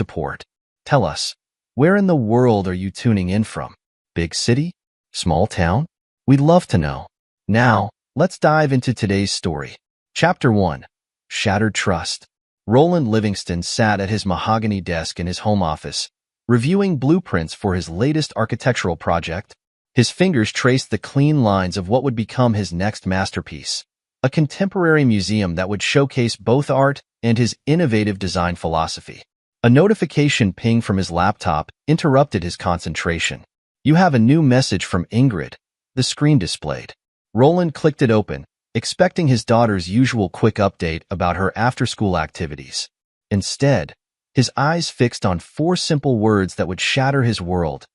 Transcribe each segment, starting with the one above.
Support. Tell us, where in the world are you tuning in from? Big city? Small town? We'd love to know. Now, let's dive into today's story. Chapter 1. Shattered Trust. Roland Livingston sat at his mahogany desk in his home office, reviewing blueprints for his latest architectural project. His fingers traced the clean lines of what would become his next masterpiece, a contemporary museum that would showcase both art and his innovative design philosophy. A notification ping from his laptop interrupted his concentration. "You have a new message from Ingrid," the screen displayed. Roland clicked it open, expecting his daughter's usual quick update about her after-school activities. Instead, his eyes fixed on 4 simple words that would shatter his world.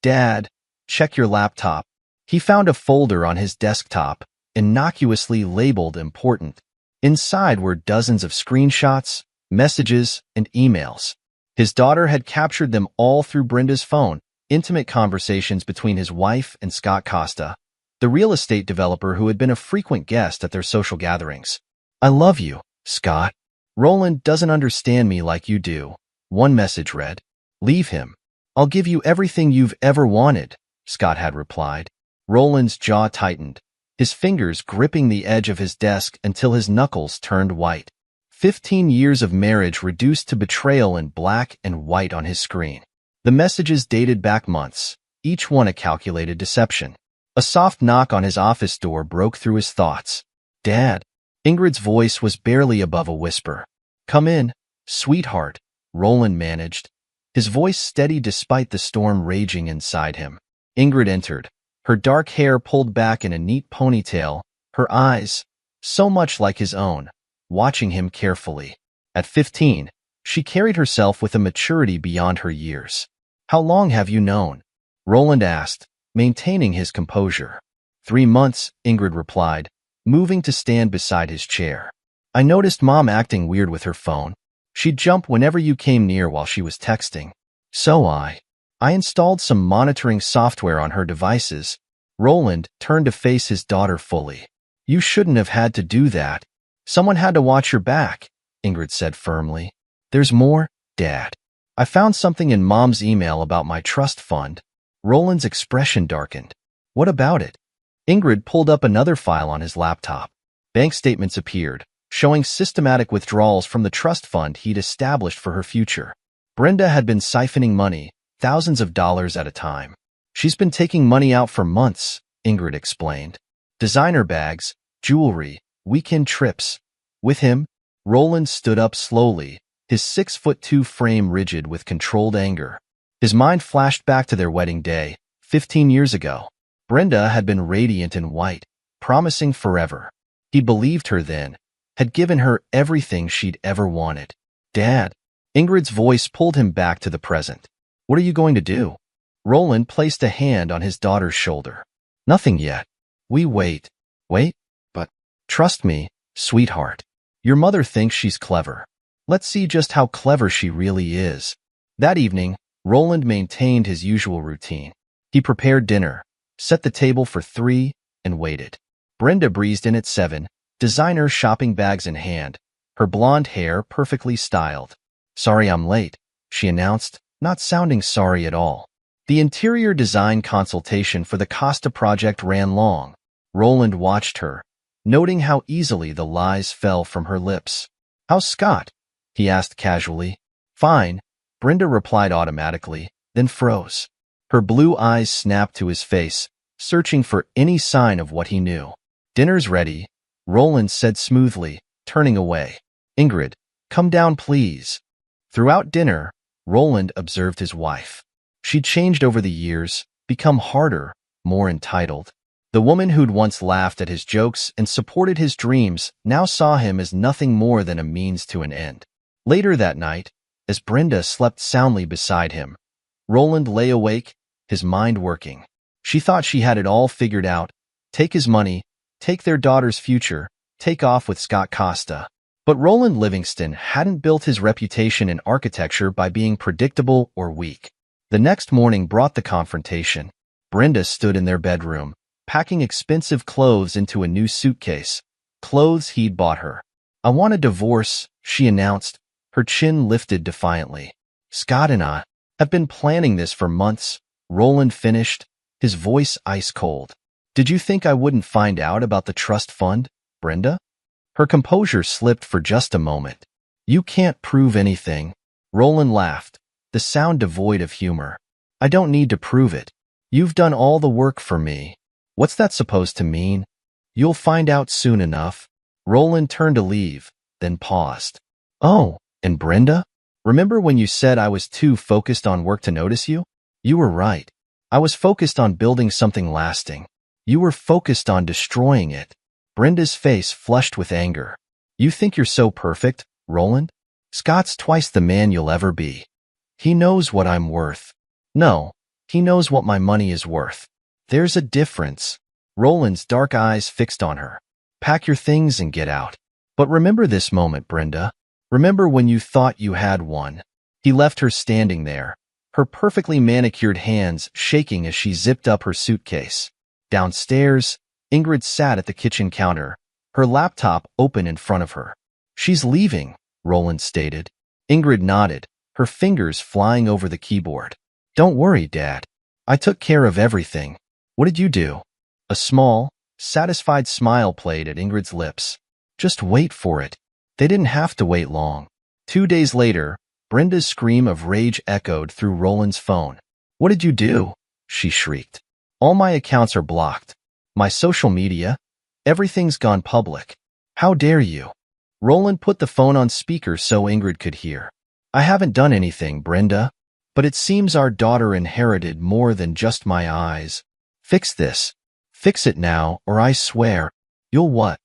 "Dad, check your laptop." He found a folder on his desktop, innocuously labeled important. Inside were dozens of screenshots, messages, and emails. His daughter had captured them all through Brenda's phone, intimate conversations between his wife and Scott Costa, the real estate developer who had been a frequent guest at their social gatherings. "I love you, Scott. Roland doesn't understand me like you do," one message read. "Leave him. I'll give you everything you've ever wanted," Scott had replied. Roland's jaw tightened, his fingers gripping the edge of his desk until his knuckles turned white. 15 years of marriage reduced to betrayal in black and white on his screen. The messages dated back months, each one a calculated deception. A soft knock on his office door broke through his thoughts. "Dad." Ingrid's voice was barely above a whisper. "Come in, sweetheart," Roland managed, his voice steady despite the storm raging inside him. Ingrid entered, her dark hair pulled back in a neat ponytail, her eyes, so much like his own, watching him carefully. At 15, she carried herself with a maturity beyond her years. "How long have you known?" Roland asked, maintaining his composure. 3 months, Ingrid replied, moving to stand beside his chair. "I noticed Mom acting weird with her phone. She'd jump whenever you came near while she was texting. So I installed some monitoring software on her devices." Roland turned to face his daughter fully. "You shouldn't have had to do that. Someone had to watch your back," Ingrid said firmly. "There's more, Dad. I found something in Mom's email about my trust fund." Roland's expression darkened. "What about it?" Ingrid pulled up another file on his laptop. Bank statements appeared, showing systematic withdrawals from the trust fund he'd established for her future. Brenda had been siphoning money, thousands of dollars at a time. "She's been taking money out for months," Ingrid explained. "Designer bags, jewelry, weekend trips." With him, Roland stood up slowly, his 6'2" frame rigid with controlled anger. His mind flashed back to their wedding day, 15 years ago. Brenda had been radiant in white, promising forever. He believed her then, had given her everything she'd ever wanted. "Dad." Ingrid's voice pulled him back to the present. "What are you going to do?" Roland placed a hand on his daughter's shoulder. "Nothing yet. We wait. Wait? But trust me, sweetheart. Your mother thinks she's clever. Let's see just how clever she really is." That evening, Roland maintained his usual routine. He prepared dinner, set the table for 3, and waited. Brenda breezed in at 7, designer shopping bags in hand, her blonde hair perfectly styled. "Sorry I'm late," she announced, not sounding sorry at all. The interior design consultation for the Costa project ran long. Roland watched her, noting how easily the lies fell from her lips. "How's Scott?" he asked casually. "Fine," Brenda replied automatically, then froze. Her blue eyes snapped to his face, searching for any sign of what he knew. "Dinner's ready," Roland said smoothly, turning away. "Ingrid, come down please." Throughout dinner, Roland observed his wife. She'd changed over the years, become harder, more entitled. The woman who'd once laughed at his jokes and supported his dreams now saw him as nothing more than a means to an end. Later that night, as Brenda slept soundly beside him, Roland lay awake, his mind working. She thought she had it all figured out. Take his money, take their daughter's future, take off with Scott Costa. But Roland Livingston hadn't built his reputation in architecture by being predictable or weak. The next morning brought the confrontation. Brenda stood in their bedroom, packing expensive clothes into a new suitcase, clothes he'd bought her. "I want a divorce," she announced, her chin lifted defiantly. Scott and I have been planning this for months, Roland finished, his voice ice cold. Did you think I wouldn't find out about the trust fund, Brenda? Her composure slipped for just a moment. You can't prove anything. Roland laughed, the sound devoid of humor. I don't need to prove it. You've done all the work for me. What's that supposed to mean? You'll find out soon enough. Roland turned to leave, then paused. Oh, and Brenda? Remember when you said I was too focused on work to notice you? You were right. I was focused on building something lasting. You were focused on destroying it. Brenda's face flushed with anger. You think you're so perfect, Roland? Scott's twice the man you'll ever be. He knows what I'm worth. No, he knows what my money is worth. There's a difference. Roland's dark eyes fixed on her. Pack your things and get out. But remember this moment, Brenda. Remember when you thought you had one. He left her standing there, her perfectly manicured hands shaking as she zipped up her suitcase. Downstairs, Ingrid sat at the kitchen counter, her laptop open in front of her. She's leaving, Roland stated. Ingrid nodded, her fingers flying over the keyboard. Don't worry, Dad. I took care of everything. What did you do? A small, satisfied smile played at Ingrid's lips. Just wait for it. They didn't have to wait long. 2 days later, Brenda's scream of rage echoed through Roland's phone. What did you do? She shrieked. All my accounts are blocked. My social media, everything's gone public. How dare you? Roland put the phone on speaker so Ingrid could hear. I haven't done anything, Brenda. But it seems our daughter inherited more than just my eyes. Fix this. Fix it now, or I swear. You'll what?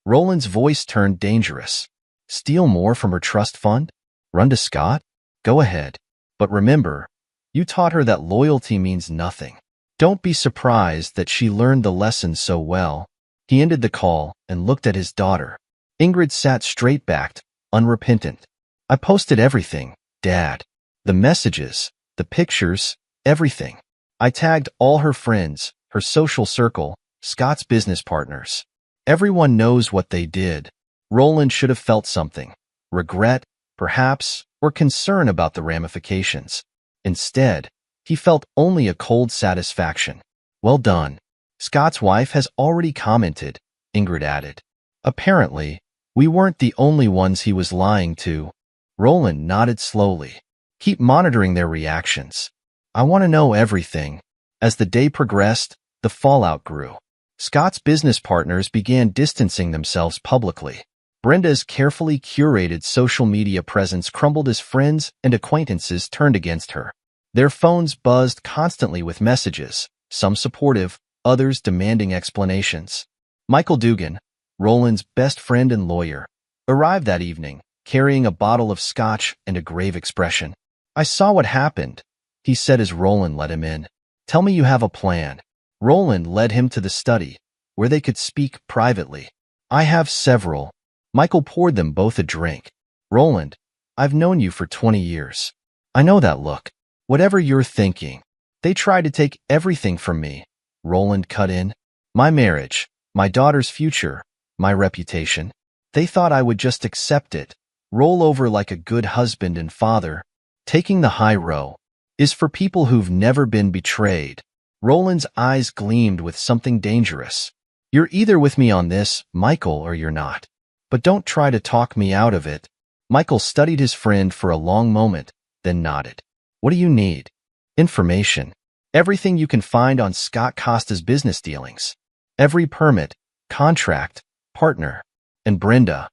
Roland's voice turned dangerous. Steal more from her trust fund? Run to Scott? Go ahead. But remember, you taught her that loyalty means nothing. Don't be surprised that she learned the lesson so well. He ended the call and looked at his daughter. Ingrid sat straight-backed, unrepentant. I posted everything, Dad. The messages, the pictures, everything. I tagged all her friends, her social circle, Scott's business partners. Everyone knows what they did. Roland should have felt something. Regret, perhaps, or concern about the ramifications. Instead, he felt only a cold satisfaction. Well done. Scott's wife has already commented, Ingrid added. Apparently, we weren't the only ones he was lying to. Roland nodded slowly. Keep monitoring their reactions. I want to know everything. As the day progressed, the fallout grew. Scott's business partners began distancing themselves publicly. Brenda's carefully curated social media presence crumbled as friends and acquaintances turned against her. Their phones buzzed constantly with messages, some supportive, others demanding explanations. Michael Dugan, Roland's best friend and lawyer, arrived that evening, carrying a bottle of scotch and a grave expression. I saw what happened, he said as Roland let him in. Tell me you have a plan. Roland led him to the study, where they could speak privately. I have several. Michael poured them both a drink. Roland, I've known you for 20 years. I know that look. Whatever you're thinking. They tried to take everything from me. Roland cut in. My marriage, my daughter's future, my reputation. They thought I would just accept it, roll over like a good husband and father. Taking the high road is for people who've never been betrayed. Roland's eyes gleamed with something dangerous. You're either with me on this, Michael, or you're not. But don't try to talk me out of it. Michael studied his friend for a long moment, then nodded. What do you need? Information. Everything you can find on Scott Costa's business dealings. Every permit, contract, partner. And Brenda,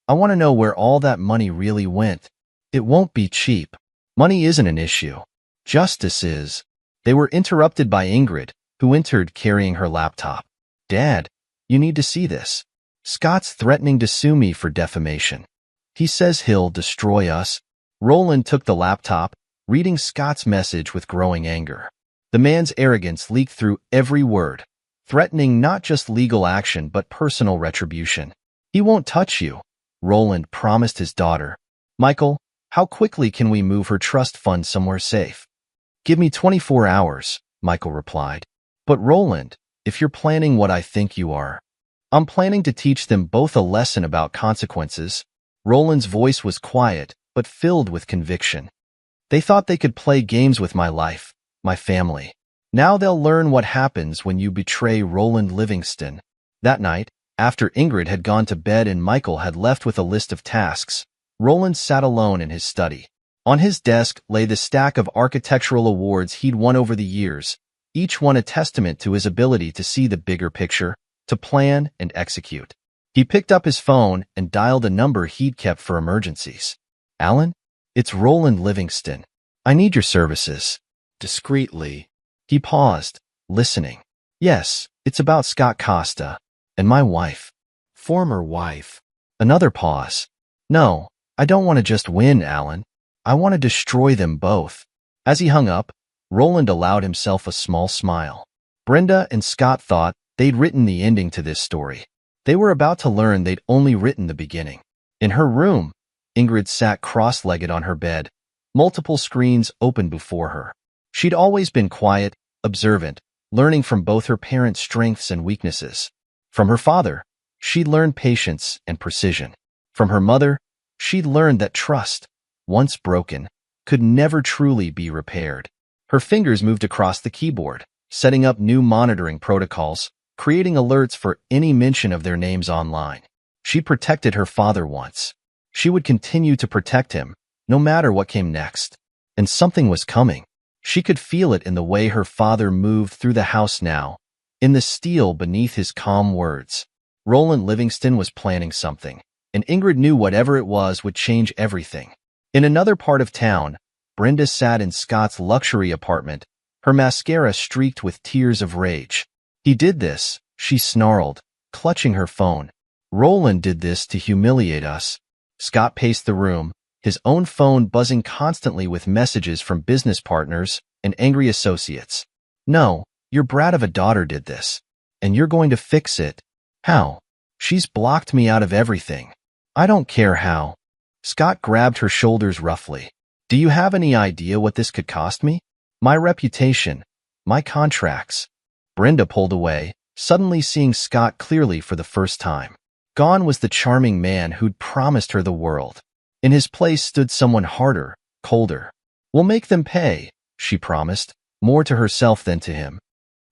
I want to know where all that money really went. It won't be cheap. Money isn't an issue. Justice is. They were interrupted by Ingrid, who entered carrying her laptop. Dad, you need to see this. Scott's threatening to sue me for defamation. He says he'll destroy us. Roland took the laptop, reading Scott's message with growing anger. The man's arrogance leaked through every word, threatening not just legal action but personal retribution. He won't touch you, Roland promised his daughter. Michael, how quickly can we move her trust fund somewhere safe? Give me 24 hours, Michael replied. But Roland, if you're planning what I think you are, I'm planning to teach them both a lesson about consequences. Roland's voice was quiet, but filled with conviction. They thought they could play games with my life, my family. Now they'll learn what happens when you betray Roland Livingston. That night, after Ingrid had gone to bed and Michael had left with a list of tasks, Roland sat alone in his study. On his desk lay the stack of architectural awards he'd won over the years, each one a testament to his ability to see the bigger picture, to plan and execute. He picked up his phone and dialed a number he'd kept for emergencies. "Alan? It's Roland Livingston. I need your services." Discreetly. He paused, listening. "Yes, it's about Scott Costa. And my wife." "Former wife." Another pause. "No, I don't want to just win, Alan. I want to destroy them both." As he hung up, Roland allowed himself a small smile. Brenda and Scott thought they'd written the ending to this story. They were about to learn they'd only written the beginning. In her room, Ingrid sat cross-legged on her bed, multiple screens open before her. She'd always been quiet, observant, learning from both her parents' strengths and weaknesses. From her father, she'd learned patience and precision. From her mother, she'd learned that trust, once broken, could never truly be repaired. Her fingers moved across the keyboard, setting up new monitoring protocols, creating alerts for any mention of their names online. She protected her father once. She would continue to protect him, no matter what came next. And something was coming. She could feel it in the way her father moved through the house now, in the steel beneath his calm words. Roland Livingston was planning something, and Ingrid knew whatever it was would change everything. In another part of town, Brenda sat in Scott's luxury apartment, her mascara streaked with tears of rage. "He did this," she snarled, clutching her phone. "Roland did this to humiliate us." Scott paced the room, his own phone buzzing constantly with messages from business partners and angry associates. "No, your brat of a daughter did this, and you're going to fix it." "How?" "She's blocked me out of everything." "I don't care how." Scott grabbed her shoulders roughly. "Do you have any idea what this could cost me? My reputation, my contracts." Brenda pulled away, suddenly seeing Scott clearly for the first time. Gone was the charming man who'd promised her the world. In his place stood someone harder, colder. "We'll make them pay," she promised, more to herself than to him.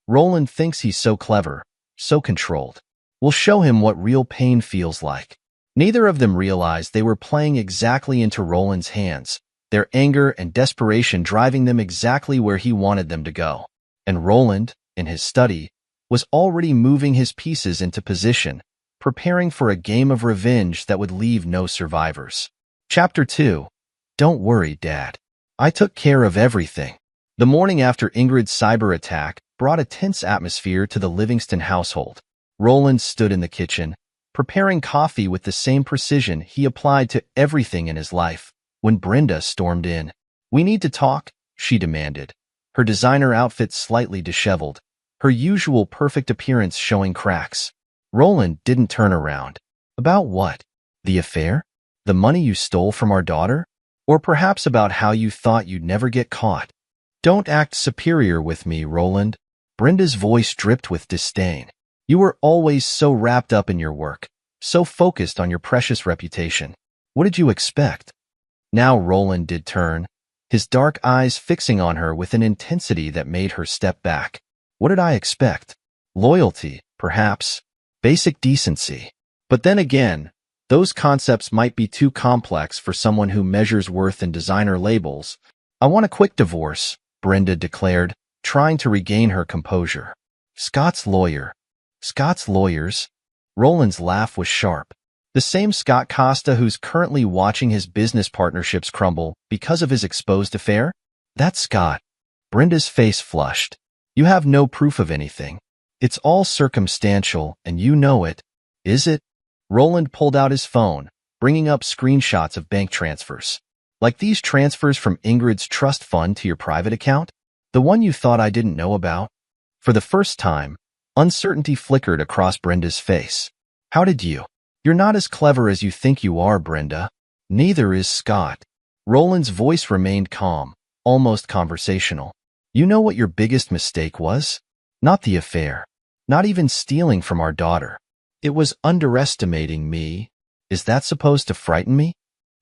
"Roland thinks he's so clever, so controlled. We'll show him what real pain feels like." Neither of them realized they were playing exactly into Roland's hands, their anger and desperation driving them exactly where he wanted them to go. And Roland, in his study, was already moving his pieces into position, preparing for a game of revenge that would leave no survivors. Chapter 2. Don't worry, Dad. I took care of everything. The morning after Ingrid's cyber attack brought a tense atmosphere to the Livingston household. Roland stood in the kitchen, preparing coffee with the same precision he applied to everything in his life, when Brenda stormed in. "We need to talk," she demanded, her designer outfit slightly disheveled, her usual perfect appearance showing cracks. Roland didn't turn around. "About what? The affair? The money you stole from our daughter? Or perhaps about how you thought you'd never get caught?" "Don't act superior with me, Roland." Brenda's voice dripped with disdain. "You were always so wrapped up in your work, so focused on your precious reputation. What did you expect?" Now Roland did turn, his dark eyes fixing on her with an intensity that made her step back. "What did I expect? Loyalty, perhaps. Basic decency. But then again, those concepts might be too complex for someone who measures worth in designer labels." "I want a quick divorce," Brenda declared, trying to regain her composure. "Scott's lawyer." "Scott's lawyers?" Roland's laugh was sharp. "The same Scott Costa who's currently watching his business partnerships crumble because of his exposed affair? That's Scott." Brenda's face flushed. "You have no proof of anything. It's all circumstantial, and you know it." "Is it?" Roland pulled out his phone, bringing up screenshots of bank transfers. "Like these transfers from Ingrid's trust fund to your private account? The one you thought I didn't know about?" For the first time, uncertainty flickered across Brenda's face. "How did you?" "You're not as clever as you think you are, Brenda. Neither is Scott." Roland's voice remained calm, almost conversational. "You know what your biggest mistake was? Not the affair. Not even stealing from our daughter. It was underestimating me. Is that supposed to frighten me?"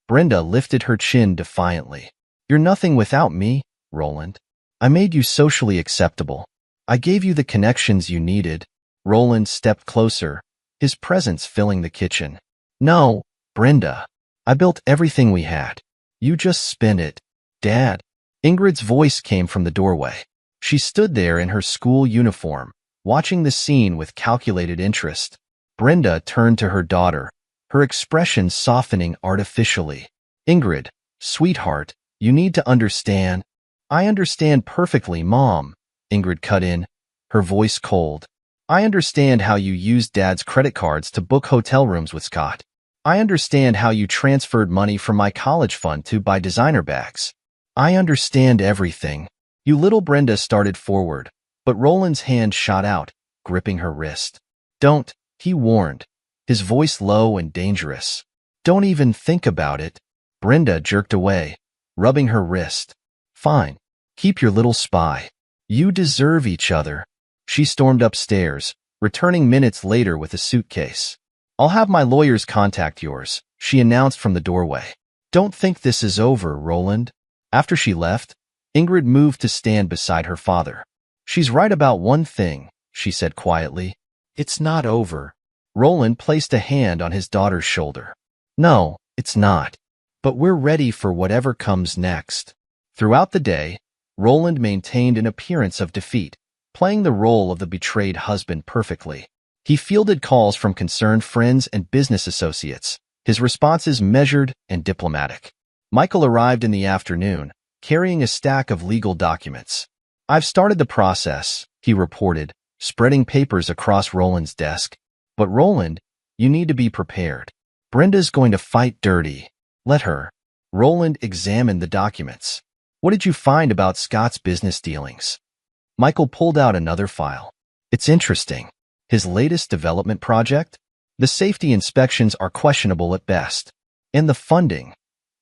Brenda lifted her chin defiantly. You're nothing without me, Roland. I made you socially acceptable. I gave you the connections you needed. Roland stepped closer, his presence filling the kitchen. No, Brenda. I built everything we had. You just spent it. Dad. Ingrid's voice came from the doorway. She stood there in her school uniform, watching the scene with calculated interest. Brenda turned to her daughter, her expression softening artificially. Ingrid, sweetheart, you need to understand. I understand perfectly, Mom. Ingrid cut in, her voice cold. I understand how you used Dad's credit cards to book hotel rooms with Scott. I understand how you transferred money from my college fund to buy designer bags. I understand everything. You little Brenda started forward, but Roland's hand shot out, gripping her wrist. Don't, he warned, his voice low and dangerous. Don't even think about it. Brenda jerked away, rubbing her wrist. Fine. Keep your little spy. You deserve each other. She stormed upstairs, returning minutes later with a suitcase. I'll have my lawyers contact yours, she announced from the doorway. Don't think this is over, Roland. After she left, Ingrid moved to stand beside her father. She's right about one thing, she said quietly. It's not over. Roland placed a hand on his daughter's shoulder. No, it's not. But we're ready for whatever comes next. Throughout the day, Roland maintained an appearance of defeat, playing the role of the betrayed husband perfectly. He fielded calls from concerned friends and business associates, his responses measured and diplomatic. Michael arrived in the afternoon, carrying a stack of legal documents. I've started the process, he reported, spreading papers across Roland's desk. But Roland, you need to be prepared. Brenda's going to fight dirty. Let her. Roland examined the documents. What did you find about Scott's business dealings? Michael pulled out another file. It's interesting. His latest development project? The safety inspections are questionable at best. And the funding?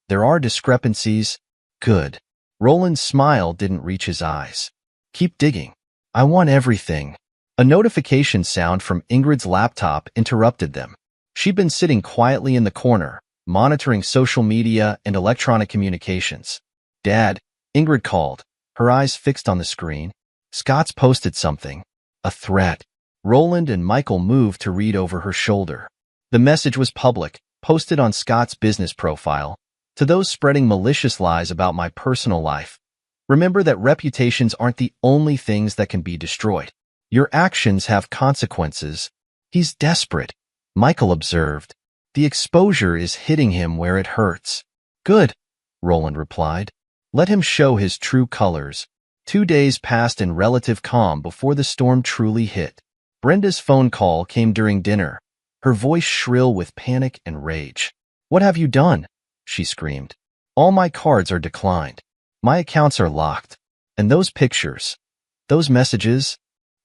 There are discrepancies. Good. Roland's smile didn't reach his eyes. Keep digging. I want everything. A notification sound from Ingrid's laptop interrupted them. She'd been sitting quietly in the corner, monitoring social media and electronic communications. Dad, Ingrid called, her eyes fixed on the screen. Scott's posted something. A threat. Roland and Michael moved to read over her shoulder. The message was public, posted on Scott's business profile. To those spreading malicious lies about my personal life, remember that reputations aren't the only things that can be destroyed. Your actions have consequences. He's desperate, Michael observed. The exposure is hitting him where it hurts. Good, Roland replied. Let him show his true colors. 2 days passed in relative calm before the storm truly hit. Brenda's phone call came during dinner, her voice shrill with panic and rage. What have you done? She screamed. All my cards are declined. My accounts are locked. And those pictures, those messages?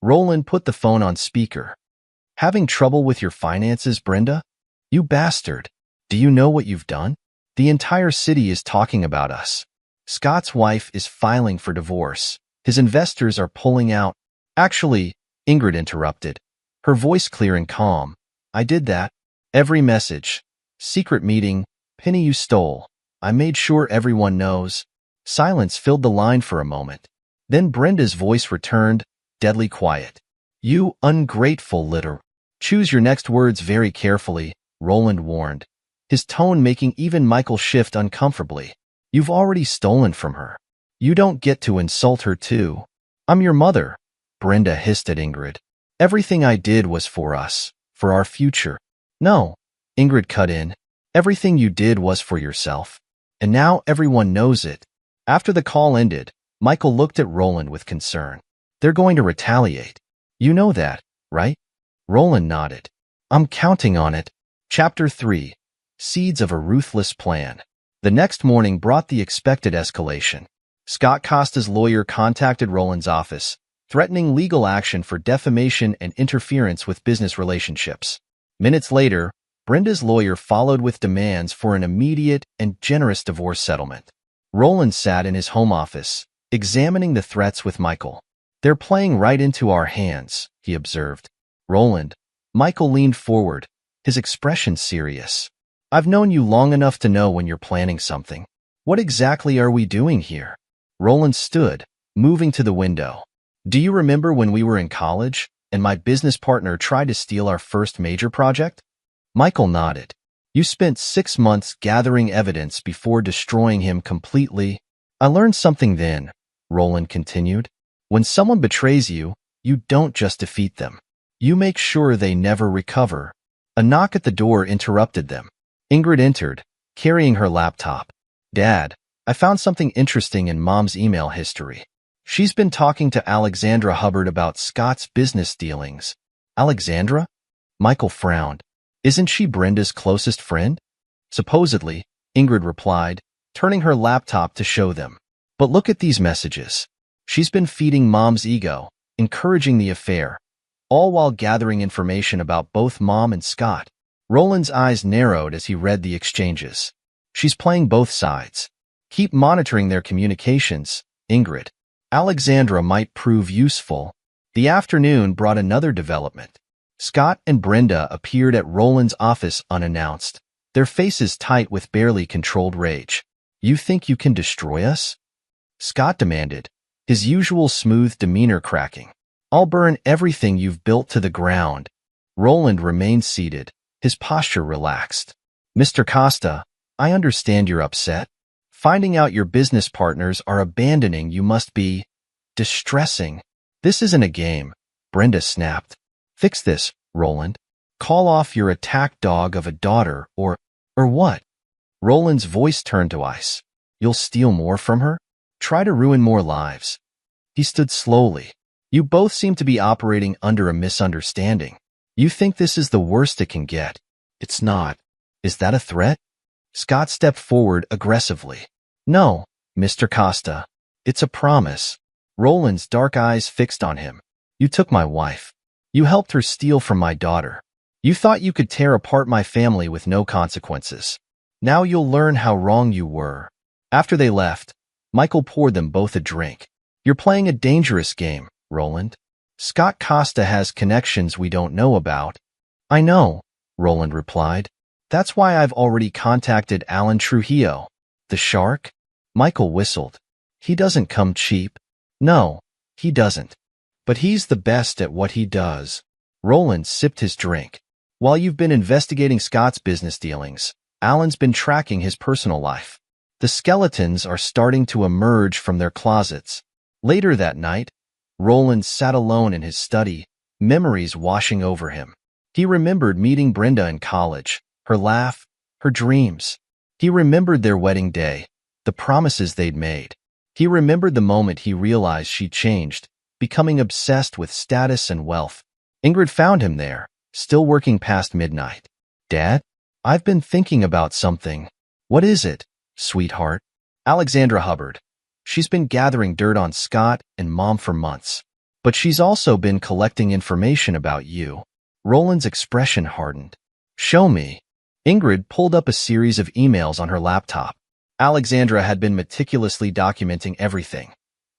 Roland put the phone on speaker. Having trouble with your finances, Brenda? You bastard. Do you know what you've done? The entire city is talking about us. Scott's wife is filing for divorce. His investors are pulling out. Actually, Ingrid interrupted, her voice clear and calm. I did that. Every message. Secret meeting. Penny you stole. I made sure everyone knows. Silence filled the line for a moment. Then Brenda's voice returned, deadly quiet. You ungrateful little. Choose your next words very carefully, Roland warned, his tone making even Michael shift uncomfortably. You've already stolen from her. You don't get to insult her too. I'm your mother, Brenda hissed at Ingrid. Everything I did was for us, for our future. No, Ingrid cut in. Everything you did was for yourself. And now everyone knows it. After the call ended, Michael looked at Roland with concern. They're going to retaliate. You know that, right? Roland nodded. I'm counting on it. Chapter 3. Seeds of a Ruthless Plan. The next morning brought the expected escalation. Scott Costa's lawyer contacted Roland's office, threatening legal action for defamation and interference with business relationships. Minutes later, Brenda's lawyer followed with demands for an immediate and generous divorce settlement. Roland sat in his home office, examining the threats with Michael. They're playing right into our hands, he observed. Roland. Michael leaned forward, his expression serious. I've known you long enough to know when you're planning something. What exactly are we doing here? Roland stood, moving to the window. Do you remember when we were in college, and my business partner tried to steal our first major project? Michael nodded. You spent 6 months gathering evidence before destroying him completely. I learned something then, Roland continued. When someone betrays you, you don't just defeat them. You make sure they never recover. A knock at the door interrupted them. Ingrid entered, carrying her laptop. Dad, I found something interesting in Mom's email history. She's been talking to Alexandra Hubbard about Scott's business dealings. Alexandra? Michael frowned. Isn't she Brenda's closest friend? Supposedly, Ingrid replied, turning her laptop to show them. But look at these messages. She's been feeding Mom's ego, encouraging the affair, all while gathering information about both Mom and Scott. Roland's eyes narrowed as he read the exchanges. She's playing both sides. Keep monitoring their communications, Ingrid. Alexandra might prove useful. The afternoon brought another development. Scott and Brenda appeared at Roland's office unannounced, their faces tight with barely controlled rage. You think you can destroy us? Scott demanded, his usual smooth demeanor cracking. I'll burn everything you've built to the ground. Roland remained seated, his posture relaxed. Mr. Costa, I understand you're upset. Finding out your business partners are abandoning you must be distressing. This isn't a game, Brenda snapped. Fix this, Roland. Call off your attack dog of a daughter or what? Roland's voice turned to ice. You'll steal more from her? Try to ruin more lives. He stood slowly. You both seem to be operating under a misunderstanding. You think this is the worst it can get. It's not. Is that a threat? Scott stepped forward aggressively. No, Mr. Costa. It's a promise. Roland's dark eyes fixed on him. You took my wife. You helped her steal from my daughter. You thought you could tear apart my family with no consequences. Now you'll learn how wrong you were. After they left, Michael poured them both a drink. You're playing a dangerous game, Roland. Scott Costa has connections we don't know about. I know, Roland replied. That's why I've already contacted Alan Trujillo. The shark? Michael whistled. He doesn't come cheap. No, he doesn't. But he's the best at what he does. Roland sipped his drink. While you've been investigating Scott's business dealings, Alan's been tracking his personal life. The skeletons are starting to emerge from their closets. Later that night, Roland sat alone in his study, memories washing over him. He remembered meeting Brenda in college, her laugh, her dreams. He remembered their wedding day, the promises they'd made. He remembered the moment he realized she'd changed, becoming obsessed with status and wealth. Ingrid found him there, still working past midnight. Dad, I've been thinking about something. What is it, sweetheart? Alexandra Hubbard. She's been gathering dirt on Scott and Mom for months. But she's also been collecting information about you. Roland's expression hardened. Show me. Ingrid pulled up a series of emails on her laptop. Alexandra had been meticulously documenting everything.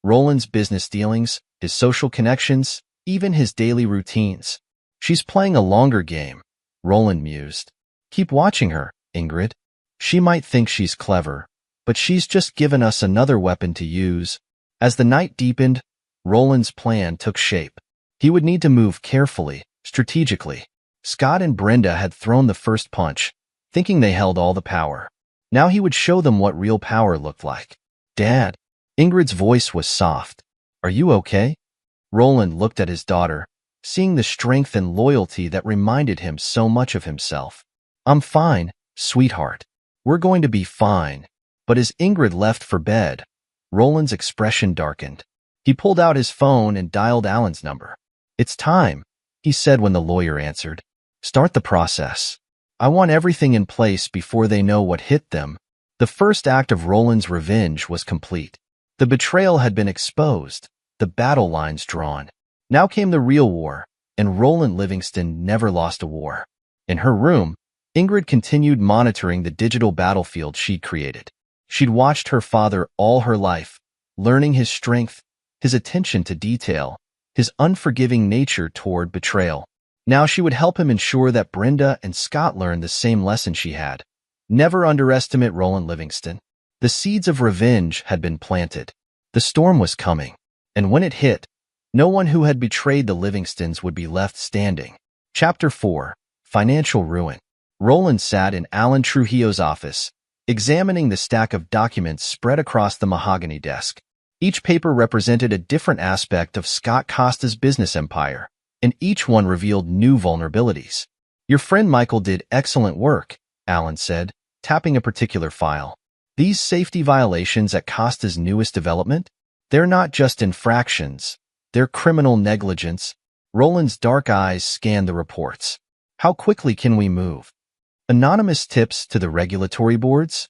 Roland's business dealings, his social connections, even his daily routines. She's playing a longer game, Roland mused. Keep watching her, Ingrid. She might think she's clever, but she's just given us another weapon to use. As the night deepened, Roland's plan took shape. He would need to move carefully, strategically. Scott and Brenda had thrown the first punch, thinking they held all the power. Now he would show them what real power looked like. Dad. Ingrid's voice was soft. Are you okay? Roland looked at his daughter, seeing the strength and loyalty that reminded him so much of himself. I'm fine, sweetheart. We're going to be fine. But as Ingrid left for bed, Roland's expression darkened. He pulled out his phone and dialed Alan's number. It's time, he said when the lawyer answered. Start the process. I want everything in place before they know what hit them. The first act of Roland's revenge was complete. The betrayal had been exposed, the battle lines drawn. Now came the real war, and Roland Livingston never lost a war. In her room, Ingrid continued monitoring the digital battlefield she'd created. She'd watched her father all her life, learning his strength, his attention to detail, his unforgiving nature toward betrayal. Now she would help him ensure that Brenda and Scott learned the same lesson she had. Never underestimate Roland Livingston. The seeds of revenge had been planted. The storm was coming, and when it hit, no one who had betrayed the Livingstons would be left standing. Chapter 4. Financial Ruin. Roland sat in Alan Trujillo's office, examining the stack of documents spread across the mahogany desk. Each paper represented a different aspect of Scott Costa's business empire, and each one revealed new vulnerabilities. "Your friend Michael did excellent work," Alan said, tapping a particular file. "These safety violations at Costa's newest development? They're not just infractions. They're criminal negligence." Roland's dark eyes scanned the reports. "How quickly can we move? Anonymous tips to the regulatory boards?"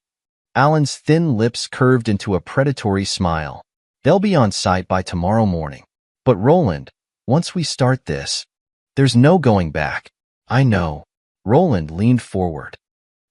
Alan's thin lips curved into a predatory smile. "They'll be on site by tomorrow morning. But Roland, once we start this, there's no going back." "I know." Roland leaned forward.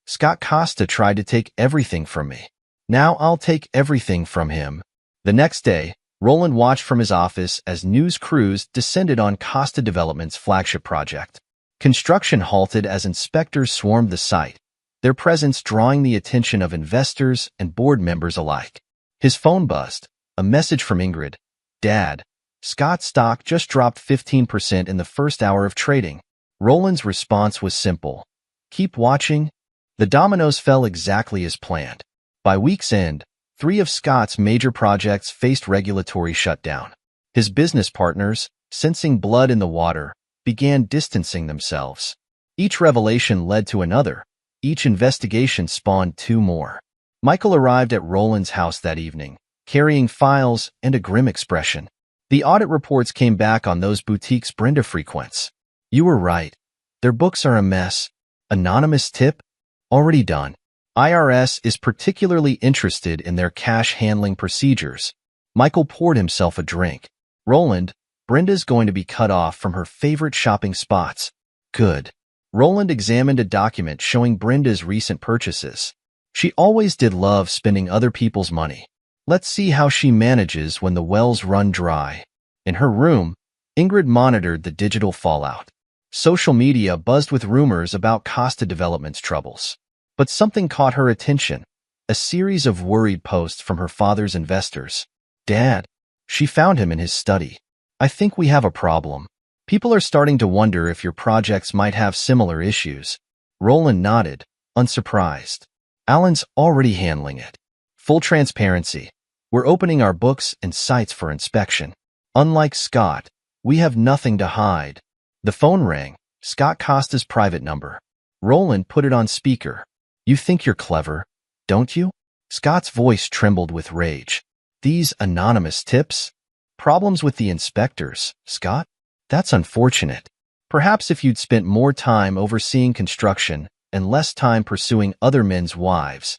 "Scott Costa tried to take everything from me. Now I'll take everything from him." The next day, Roland watched from his office as news crews descended on Costa Development's flagship project. Construction halted as inspectors swarmed the site, their presence drawing the attention of investors and board members alike. His phone buzzed. A message from Ingrid. "Dad, Scott's stock just dropped 15% in the first hour of trading." Roland's response was simple. "Keep watching." The dominoes fell exactly as planned. By week's end, 3 of Scott's major projects faced regulatory shutdown. His business partners, sensing blood in the water, began distancing themselves. Each revelation led to another. Each investigation spawned 2 more. Michael arrived at Roland's house that evening, carrying files and a grim expression. "The audit reports came back on those boutiques Brenda frequents. You were right. Their books are a mess." "Anonymous tip?" "Already done. IRS is particularly interested in their cash handling procedures." Michael poured himself a drink. "Roland, Brenda's going to be cut off from her favorite shopping spots." "Good." Roland examined a document showing Brenda's recent purchases. "She always did love spending other people's money. Let's see how she manages when the wells run dry." In her room, Ingrid monitored the digital fallout. Social media buzzed with rumors about Costa Development's troubles. But something caught her attention, a series of worried posts from her father's investors. "Dad," she found him in his study. "I think we have a problem. People are starting to wonder if your projects might have similar issues." Roland nodded, unsurprised. "Alan's already handling it. Full transparency. We're opening our books and sites for inspection. Unlike Scott, we have nothing to hide." The phone rang, Scott Costa's private number. Roland put it on speaker. "You think you're clever, don't you?" Scott's voice trembled with rage. "These anonymous tips? Problems with the inspectors, Scott? That's unfortunate. Perhaps if you'd spent more time overseeing construction and less time pursuing other men's wives."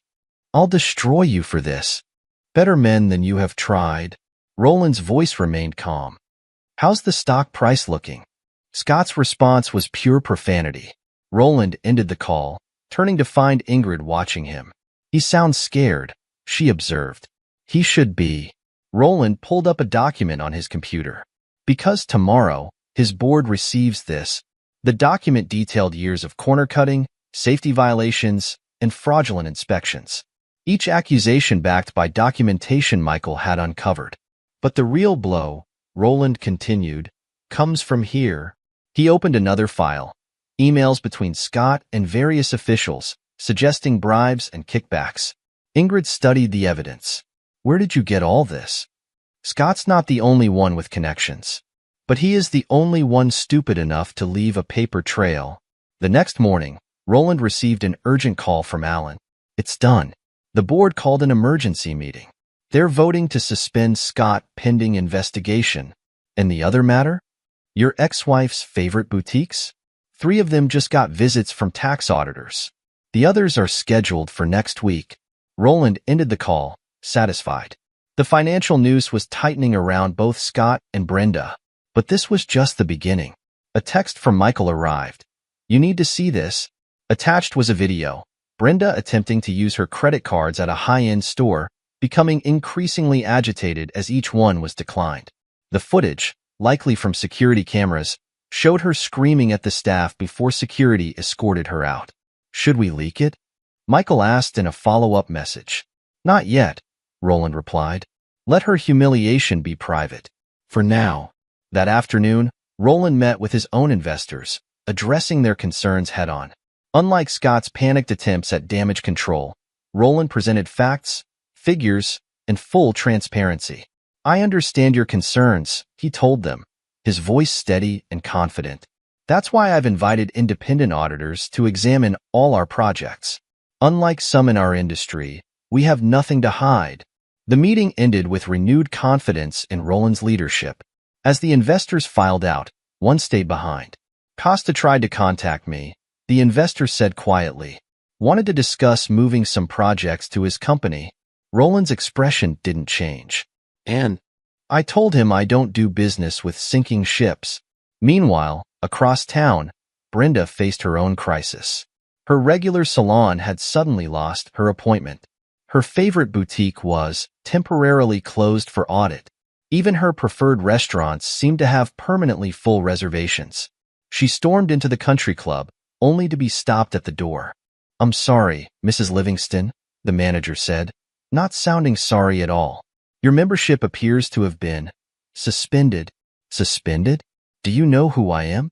"I'll destroy you for this. Better men than you have tried." Roland's voice remained calm. "How's the stock price looking?" Scott's response was pure profanity. Roland ended the call, turning to find Ingrid watching him. "He sounds scared," she observed. "He should be." Roland pulled up a document on his computer. "Because tomorrow, his board receives this." The document detailed years of corner cutting, safety violations, and fraudulent inspections. Each accusation backed by documentation Michael had uncovered. "But the real blow," Roland continued, "comes from here." He opened another file, emails between Scott and various officials, suggesting bribes and kickbacks. Ingrid studied the evidence. "Where did you get all this?" "Scott's not the only one with connections. But he is the only one stupid enough to leave a paper trail." The next morning, Roland received an urgent call from Alan. "It's done. The board called an emergency meeting. They're voting to suspend Scott pending investigation." "And the other matter? Your ex-wife's favorite boutiques? 3 of them just got visits from tax auditors. The others are scheduled for next week." Roland ended the call, satisfied. The financial noose was tightening around both Scott and Brenda. But this was just the beginning. A text from Michael arrived. "You need to see this." Attached was a video. Brenda attempting to use her credit cards at a high-end store, becoming increasingly agitated as each one was declined. The footage, likely from security cameras, showed her screaming at the staff before security escorted her out. "Should we leak it?" Michael asked in a follow-up message. Not yet, Roland replied. Let her humiliation be private. For now. That afternoon, Roland met with his own investors, addressing their concerns head-on. Unlike Scott's panicked attempts at damage control, Roland presented facts, figures, and full transparency. I understand your concerns, he told them, his voice steady and confident. That's why I've invited independent auditors to examine all our projects. Unlike some in our industry, we have nothing to hide. The meeting ended with renewed confidence in Roland's leadership. As the investors filed out, one stayed behind. Costa tried to contact me, the investor said quietly. Wanted to discuss moving some projects to his company. Roland's expression didn't change. And I told him I don't do business with sinking ships. Meanwhile, across town, Brenda faced her own crisis. Her regular salon had suddenly lost her appointment. Her favorite boutique was temporarily closed for audit. Even her preferred restaurants seemed to have permanently full reservations. She stormed into the country club, only to be stopped at the door. I'm sorry, Mrs. Livingston, the manager said, not sounding sorry at all. Your membership appears to have been suspended. Suspended? Do you know who I am?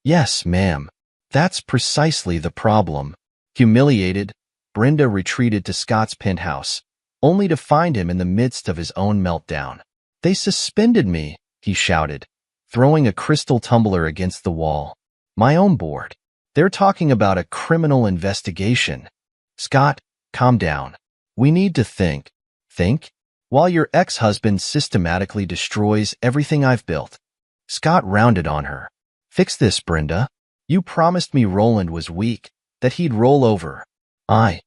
Yes, ma'am. That's precisely the problem. Humiliated, Brenda retreated to Scott's penthouse, only to find him in the midst of his own meltdown. They suspended me, he shouted, throwing a crystal tumbler against the wall. My own board. They're talking about a criminal investigation. Scott, calm down. We need to think. Think? While your ex-husband systematically destroys everything I've built. Scott rounded on her. Fix this, Brenda. You promised me Roland was weak, that he'd roll over. I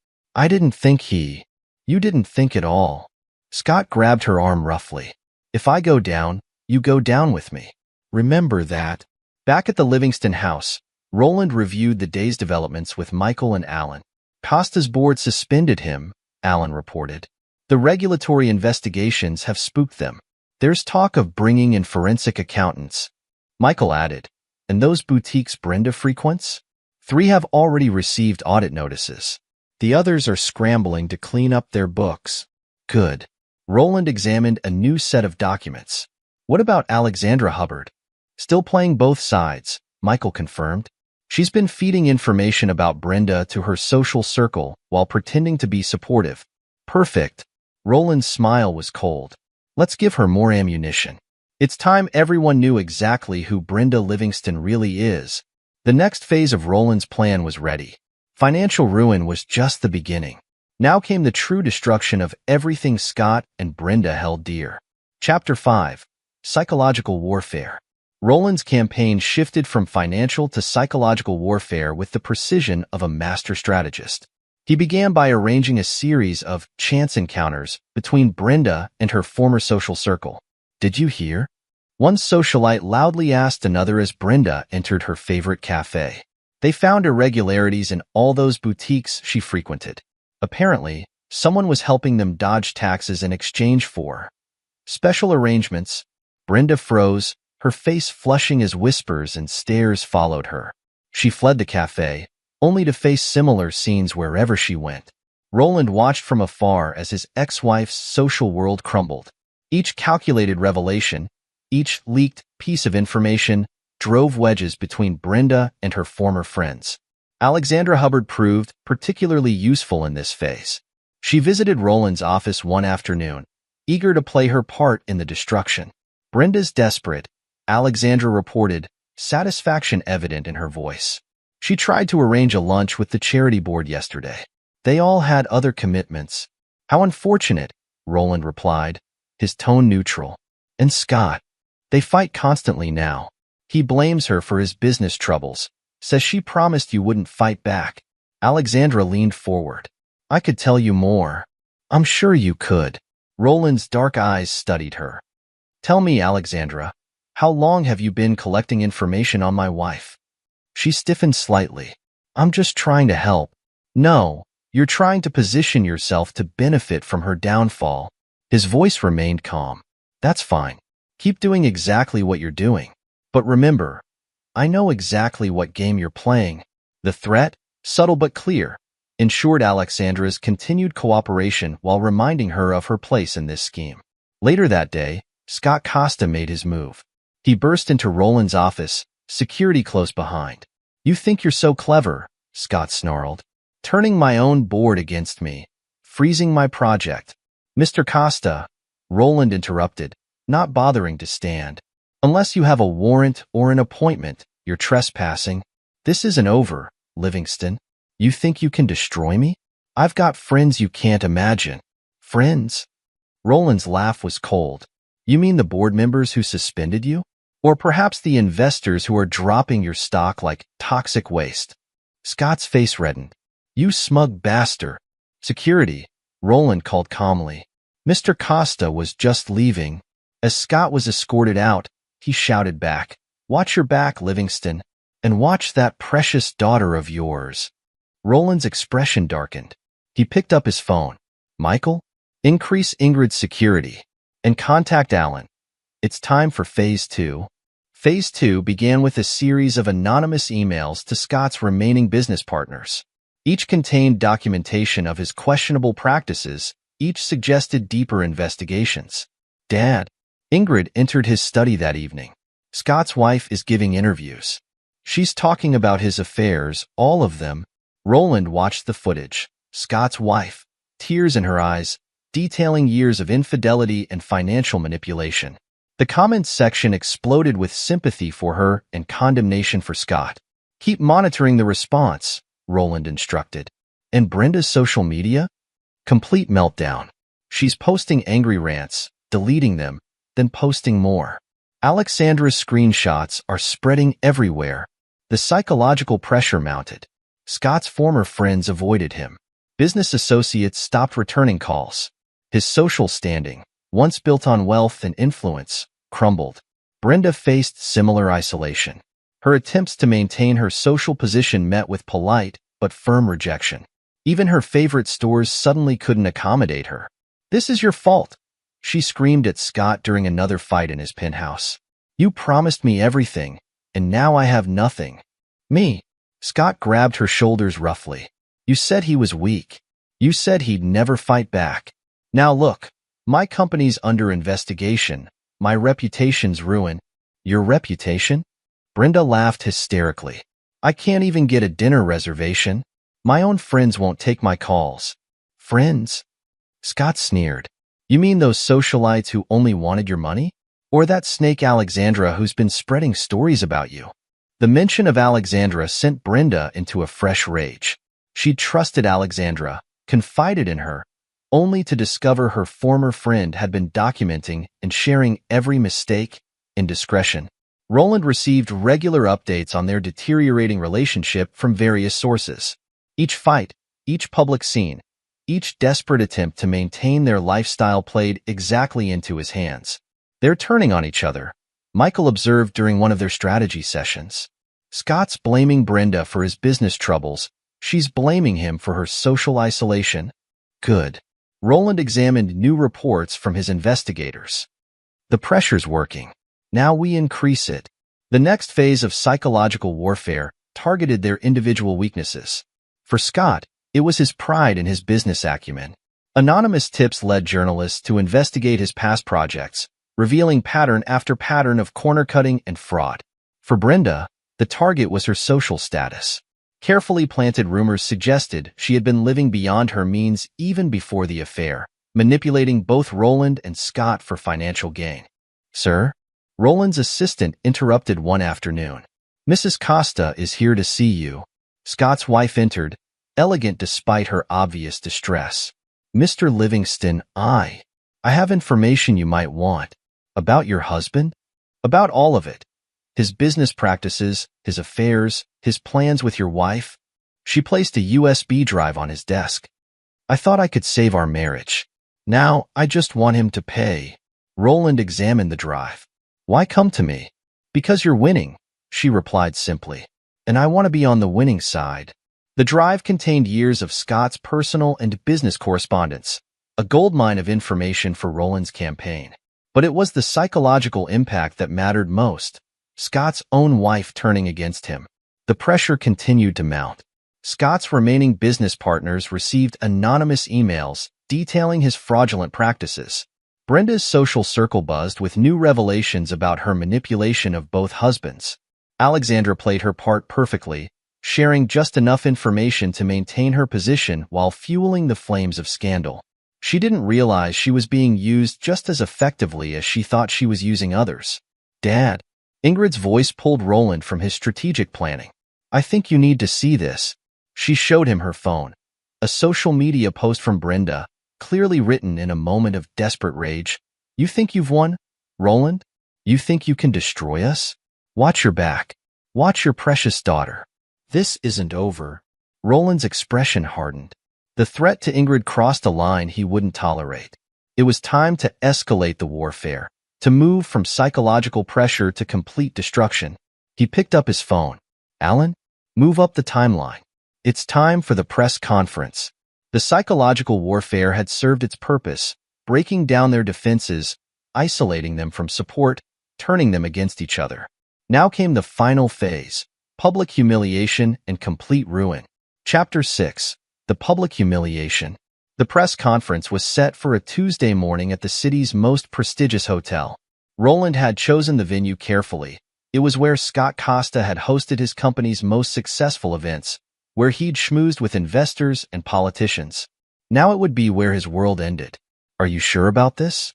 didn't think he. You didn't think at all. Scott grabbed her arm roughly. If I go down, you go down with me. Remember that. Back at the Livingston house, Roland reviewed the day's developments with Michael and Alan. Costa's board suspended him, Alan reported. The regulatory investigations have spooked them. There's talk of bringing in forensic accountants. Michael added, and those boutiques Brenda frequents? 3 have already received audit notices. The others are scrambling to clean up their books. Good. Roland examined a new set of documents. What about Alexandra Hubbard? Still playing both sides, Michael confirmed. She's been feeding information about Brenda to her social circle while pretending to be supportive. Perfect. Roland's smile was cold. Let's give her more ammunition. It's time everyone knew exactly who Brenda Livingston really is. The next phase of Roland's plan was ready. Financial ruin was just the beginning. Now came the true destruction of everything Scott and Brenda held dear. Chapter 5. Psychological Warfare. Roland's campaign shifted from financial to psychological warfare with the precision of a master strategist. He began by arranging a series of chance encounters between Brenda and her former social circle. Did you hear? One socialite loudly asked another as Brenda entered her favorite cafe. They found irregularities in all those boutiques she frequented. Apparently, someone was helping them dodge taxes in exchange for special arrangements. Brenda froze, her face flushing as whispers and stares followed her. She fled the cafe, only to face similar scenes wherever she went. Roland watched from afar as his ex-wife's social world crumbled. Each calculated revelation, each leaked piece of information, drove wedges between Brenda and her former friends. Alexandra Hubbard proved particularly useful in this phase. She visited Roland's office one afternoon, eager to play her part in the destruction. Brenda's desperate, Alexandra reported, satisfaction evident in her voice. She tried to arrange a lunch with the charity board yesterday. They all had other commitments. How unfortunate, Roland replied, his tone neutral. And Scott. They fight constantly now. He blames her for his business troubles, says she promised you wouldn't fight back. Alexandra leaned forward. I could tell you more. I'm sure you could. Roland's dark eyes studied her. Tell me, Alexandra, how long have you been collecting information on my wife? She stiffened slightly. I'm just trying to help. No, you're trying to position yourself to benefit from her downfall. His voice remained calm. That's fine. Keep doing exactly what you're doing. But remember, I know exactly what game you're playing. The threat, subtle but clear, ensured Alexandra's continued cooperation while reminding her of her place in this scheme. Later that day, Scott Costa made his move. He burst into Roland's office, security close behind. "You think you're so clever," Scott snarled, "turning my own board against me, freezing my project." "Mr. Costa," Roland interrupted, not bothering to stand. "Unless you have a warrant or an appointment, you're trespassing. This isn't over, Livingston. You think you can destroy me? I've got friends you can't imagine." "Friends?" Roland's laugh was cold. "You mean the board members who suspended you? Or perhaps the investors who are dropping your stock like toxic waste?" Scott's face reddened. "You smug bastard." "Security," Roland called calmly. Mr. Costa was just leaving. As Scott was escorted out, he shouted back, "Watch your back, Livingston, and watch that precious daughter of yours." Roland's expression darkened. He picked up his phone. "Michael, increase Ingrid's security and contact Alan. It's time for Phase 2. Phase 2 began with a series of anonymous emails to Scott's remaining business partners. Each contained documentation of his questionable practices, each suggested deeper investigations. "Dad." Ingrid entered his study that evening. "Scott's wife is giving interviews. She's talking about his affairs, all of them." Roland watched the footage. Scott's wife, tears in her eyes, detailing years of infidelity and financial manipulation. The comments section exploded with sympathy for her and condemnation for Scott. "Keep monitoring the response," Roland instructed. "And Brenda's social media?" Complete meltdown. "She's posting angry rants, deleting them, then posting more. Alexandra's screenshots are spreading everywhere." The psychological pressure mounted. Scott's former friends avoided him. Business associates stopped returning calls. His social standing, once built on wealth and influence, crumbled. Brenda faced similar isolation. Her attempts to maintain her social position met with polite but firm rejection. Even her favorite stores suddenly couldn't accommodate her. "This is your fault," she screamed at Scott during another fight in his penthouse. "You promised me everything, and now I have nothing." "Me?" Scott grabbed her shoulders roughly. "You said he was weak. You said he'd never fight back. Now look, my company's under investigation. My reputation's ruined." "Your reputation?" Brenda laughed hysterically. "I can't even get a dinner reservation. My own friends won't take my calls." "Friends?" Scott sneered. "You mean those socialites who only wanted your money? Or that snake Alexandra who's been spreading stories about you?" The mention of Alexandra sent Brenda into a fresh rage. She'd trusted Alexandra, confided in her, only to discover her former friend had been documenting and sharing every mistake, indiscretion. Roland received regular updates on their deteriorating relationship from various sources. Each fight, each public scene, each desperate attempt to maintain their lifestyle played exactly into his hands. "They're turning on each other," Michael observed during one of their strategy sessions. "Scott's blaming Brenda for his business troubles. She's blaming him for her social isolation." "Good." Roland examined new reports from his investigators. "The pressure's working. Now we increase it." The next phase of psychological warfare targeted their individual weaknesses. For Scott, it was his pride in his business acumen. Anonymous tips led journalists to investigate his past projects, revealing pattern after pattern of corner-cutting and fraud. For Brenda, the target was her social status. Carefully planted rumors suggested she had been living beyond her means even before the affair, manipulating both Roland and Scott for financial gain. "Sir?" Roland's assistant interrupted one afternoon. "Mrs. Costa is here to see you." Scott's wife entered, elegant despite her obvious distress. "Mr. Livingston, I have information you might want." "About your husband?" "About all of it. His business practices, his affairs, his plans with your wife." She placed a USB drive on his desk. "I thought I could save our marriage. Now I just want him to pay." Roland examined the drive. "Why come to me?" "Because you're winning," she replied simply. "And I want to be on the winning side." The drive contained years of Scott's personal and business correspondence, a goldmine of information for Roland's campaign. But it was the psychological impact that mattered most. Scott's own wife turning against him. The pressure continued to mount. Scott's remaining business partners received anonymous emails detailing his fraudulent practices. Brenda's social circle buzzed with new revelations about her manipulation of both husbands. Alexandra played her part perfectly, sharing just enough information to maintain her position while fueling the flames of scandal. She didn't realize she was being used just as effectively as she thought she was using others. "Dad." Ingrid's voice pulled Roland from his strategic planning. "I think you need to see this." She showed him her phone. A social media post from Brenda, clearly written in a moment of desperate rage. "You think you've won, Roland? You think you can destroy us? Watch your back. Watch your precious daughter. This isn't over." Roland's expression hardened. The threat to Ingrid crossed a line he wouldn't tolerate. It was time to escalate the warfare, to move from psychological pressure to complete destruction. He picked up his phone. "Alan, move up the timeline. It's time for the press conference." The psychological warfare had served its purpose, breaking down their defenses, isolating them from support, turning them against each other. Now came the final phase: public humiliation and complete ruin. Chapter 6. The public humiliation. The press conference was set for a Tuesday morning at the city's most prestigious hotel. Roland had chosen the venue carefully. It was where Scott Costa had hosted his company's most successful events, where he'd schmoozed with investors and politicians. Now it would be where his world ended. "Are you sure about this?"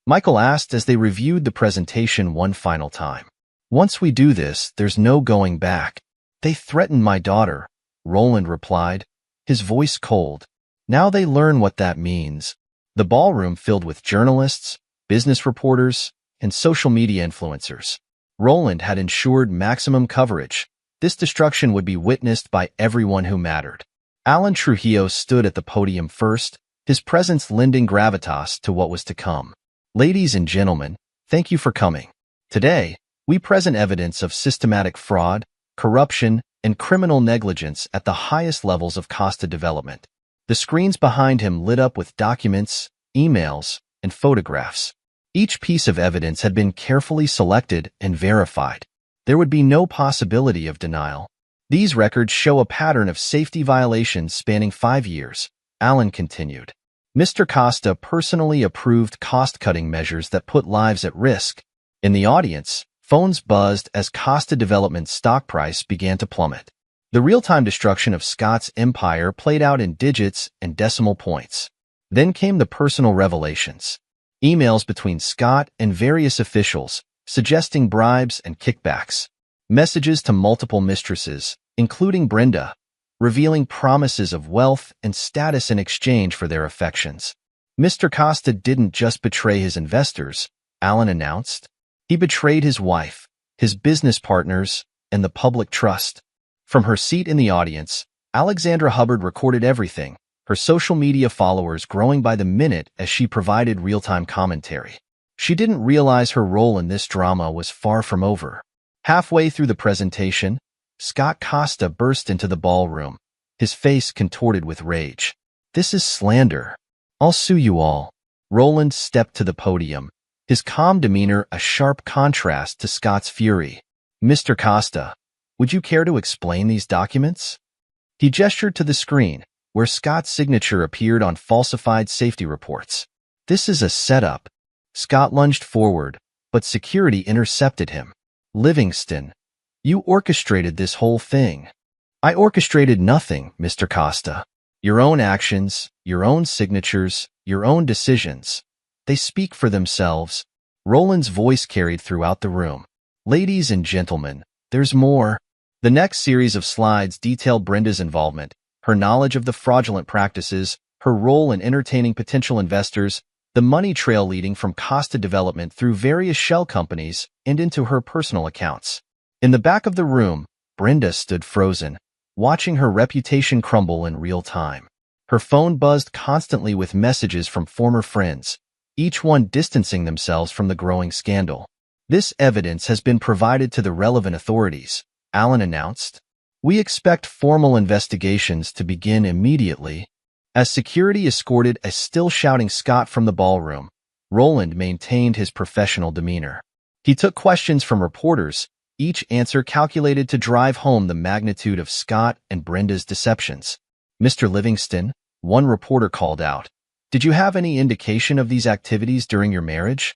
Michael asked as they reviewed the presentation one final time. "Once we do this, there's no going back." "They threatened my daughter," Roland replied, his voice cold. "Now they learn what that means." The ballroom filled with journalists, business reporters, and social media influencers. Roland had ensured maximum coverage. This destruction would be witnessed by everyone who mattered. Alan Trujillo stood at the podium first, his presence lending gravitas to what was to come. "Ladies and gentlemen, thank you for coming. Today, we present evidence of systematic fraud, corruption, and criminal negligence at the highest levels of Costa development." The screens behind him lit up with documents, emails, and photographs. Each piece of evidence had been carefully selected and verified. There would be no possibility of denial. "These records show a pattern of safety violations spanning 5 years, Alan continued. Mr. Costa personally approved cost-cutting measures that put lives at risk. In the audience, phones buzzed as Costa Development's stock price began to plummet. The real-time destruction of Scott's empire played out in digits and decimal points. Then came the personal revelations. Emails between Scott and various officials, suggesting bribes and kickbacks. Messages to multiple mistresses, including Brenda, revealing promises of wealth and status in exchange for their affections. Mr. Costa didn't just betray his investors, Alan announced. He betrayed his wife, his business partners, and the public trust. From her seat in the audience, Alexandra Hubbard recorded everything, her social media followers growing by the minute as she provided real-time commentary. She didn't realize her role in this drama was far from over. Halfway through the presentation, Scott Costa burst into the ballroom, his face contorted with rage. "This is slander. I'll sue you all." Roland stepped to the podium, his calm demeanor a sharp contrast to Scott's fury. "Mr. Costa, would you care to explain these documents?" He gestured to the screen, where Scott's signature appeared on falsified safety reports. "This is a setup." Scott lunged forward, but security intercepted him. "Livingston, you orchestrated this whole thing." "I orchestrated nothing, Mr. Costa. Your own actions, your own signatures, your own decisions. They speak for themselves." Roland's voice carried throughout the room. "Ladies and gentlemen, there's more." The next series of slides detailed Brenda's involvement, her knowledge of the fraudulent practices, her role in entertaining potential investors, the money trail leading from Costa Development through various shell companies and into her personal accounts. In the back of the room, Brenda stood frozen, watching her reputation crumble in real time. Her phone buzzed constantly with messages from former friends, each one distancing themselves from the growing scandal. "This evidence has been provided to the relevant authorities," Alan announced. "We expect formal investigations to begin immediately." As security escorted a still-shouting Scott from the ballroom, Roland maintained his professional demeanor. He took questions from reporters, each answer calculated to drive home the magnitude of Scott and Brenda's deceptions. "Mr. Livingston," one reporter called out, "did you have any indication of these activities during your marriage?"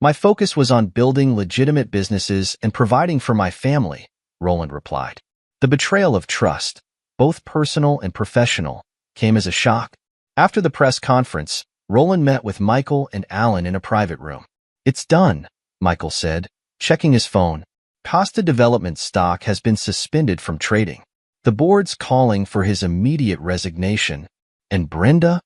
"My focus was on building legitimate businesses and providing for my family," Roland replied. The betrayal of trust, both personal and professional, came as a shock. After the press conference, Roland met with Michael and Alan in a private room. "It's done," Michael said, checking his phone. "Costa Development stock has been suspended from trading. The board's calling for his immediate resignation. And Brenda?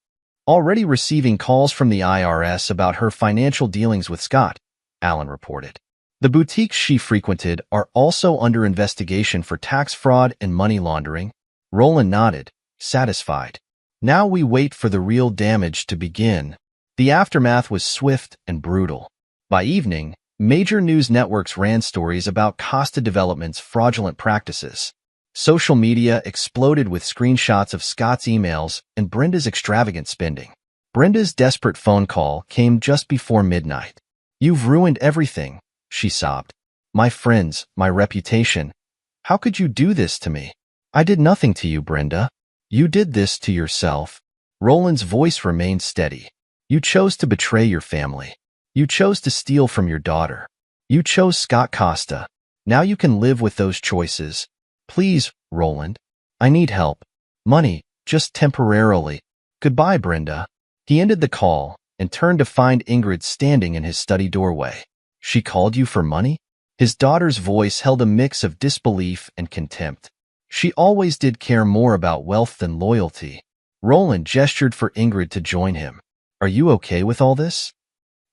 Already receiving calls from the IRS about her financial dealings with Scott," Alan reported. "The boutiques she frequented are also under investigation for tax fraud and money laundering." Roland nodded, satisfied. Now we wait for the real damage to begin. The aftermath was swift and brutal. By evening, major news networks ran stories about Costa Development's fraudulent practices. Social media exploded with screenshots of Scott's emails and Brenda's extravagant spending. Brenda's desperate phone call came just before midnight. "You've ruined everything," she sobbed. "My friends, my reputation. How could you do this to me?" "I did nothing to you, Brenda. You did this to yourself." Roland's voice remained steady. "You chose to betray your family. You chose to steal from your daughter. You chose Scott Costa. Now you can live with those choices. Please, Roland. I need help. Money, just temporarily. Goodbye, Brenda." He ended the call and turned to find Ingrid standing in his study doorway. "She called you for money?" His daughter's voice held a mix of disbelief and contempt. "She always did care more about wealth than loyalty." Roland gestured for Ingrid to join him. "Are you okay with all this?"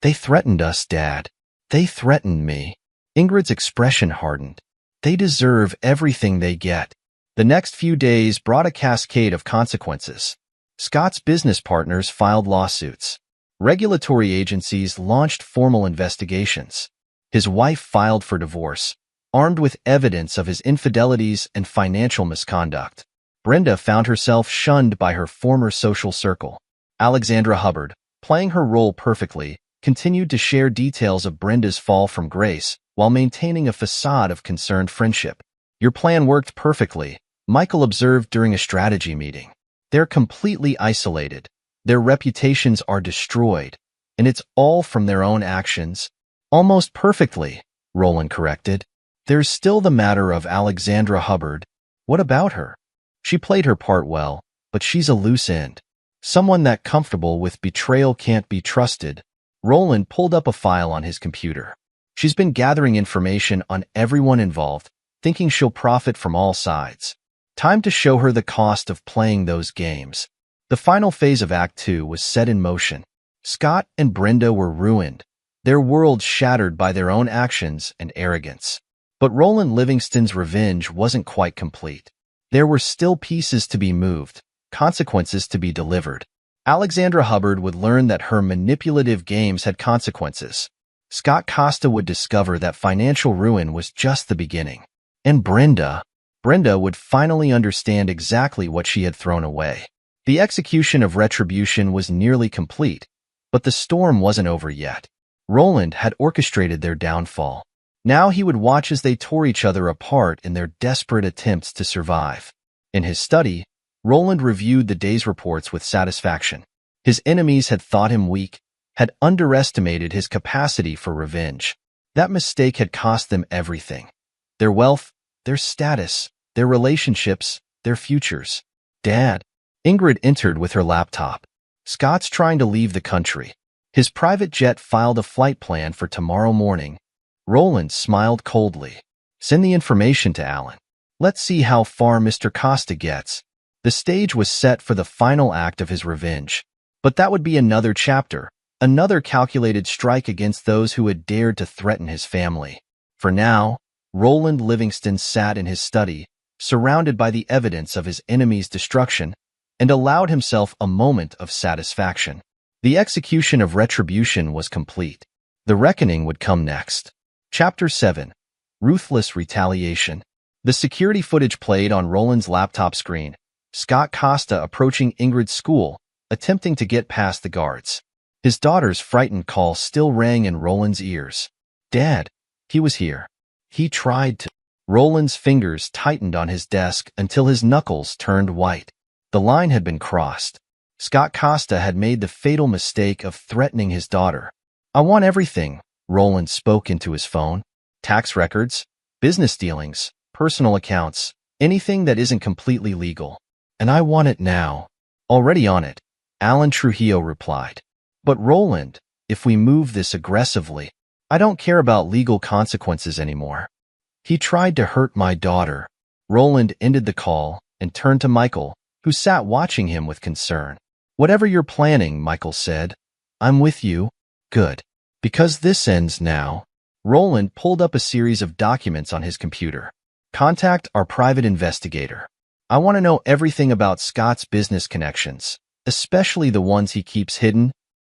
"They threatened us, Dad. They threatened me." Ingrid's expression hardened. "They deserve everything they get." The next few days brought a cascade of consequences. Scott's business partners filed lawsuits. Regulatory agencies launched formal investigations. His wife filed for divorce, armed with evidence of his infidelities and financial misconduct. Brenda found herself shunned by her former social circle. Alexandra Hubbard, playing her role perfectly, continued to share details of Brenda's fall from grace while maintaining a facade of concerned friendship. "Your plan worked perfectly," Michael observed during a strategy meeting. "They're completely isolated. Their reputations are destroyed, and it's all from their own actions." "Almost perfectly," Roland corrected. "There's still the matter of Alexandra Hubbard." "What about her?" "She played her part well, but she's a loose end. Someone that comfortable with betrayal can't be trusted." Roland pulled up a file on his computer. "She's been gathering information on everyone involved, thinking she'll profit from all sides. Time to show her the cost of playing those games." The final phase of Act 2 was set in motion. Scott and Brenda were ruined, their world shattered by their own actions and arrogance. But Roland Livingston's revenge wasn't quite complete. There were still pieces to be moved, consequences to be delivered. Alexandra Hubbard would learn that her manipulative games had consequences. Scott Costa would discover that financial ruin was just the beginning. And Brenda would finally understand exactly what she had thrown away. The execution of retribution was nearly complete, but the storm wasn't over yet. Roland had orchestrated their downfall. Now he would watch as they tore each other apart in their desperate attempts to survive. In his study, Roland reviewed the day's reports with satisfaction. His enemies had thought him weak, had underestimated his capacity for revenge. That mistake had cost them everything: their wealth, their status, their relationships, their futures. "Dad." Ingrid entered with her laptop. "Scott's trying to leave the country. His private jet filed a flight plan for tomorrow morning." Roland smiled coldly. "Send the information to Alan. Let's see how far Mr. Costa gets." The stage was set for the final act of his revenge. But that would be another chapter, another calculated strike against those who had dared to threaten his family. For now, Roland Livingston sat in his study, surrounded by the evidence of his enemy's destruction, and allowed himself a moment of satisfaction. The execution of retribution was complete. The reckoning would come next. Chapter 7. Ruthless Retaliation. The security footage played on Roland's laptop screen. Scott Costa approaching Ingrid's school, attempting to get past the guards. His daughter's frightened call still rang in Roland's ears. "Dad." He was here. He tried to. Roland's fingers tightened on his desk until his knuckles turned white. The line had been crossed. Scott Costa had made the fatal mistake of threatening his daughter. I want everything, Roland spoke into his phone. Tax records, business dealings, personal accounts, anything that isn't completely legal. And I want it now. Already on it, Alan Trujillo replied. But Roland, if we move this aggressively, I don't care about legal consequences anymore. He tried to hurt my daughter. Roland ended the call and turned to Michael, who sat watching him with concern. Whatever you're planning, Michael said. I'm with you. Good. Because this ends now. Roland pulled up a series of documents on his computer. Contact our private investigator. I want to know everything about Scott's business connections, especially the ones he keeps hidden.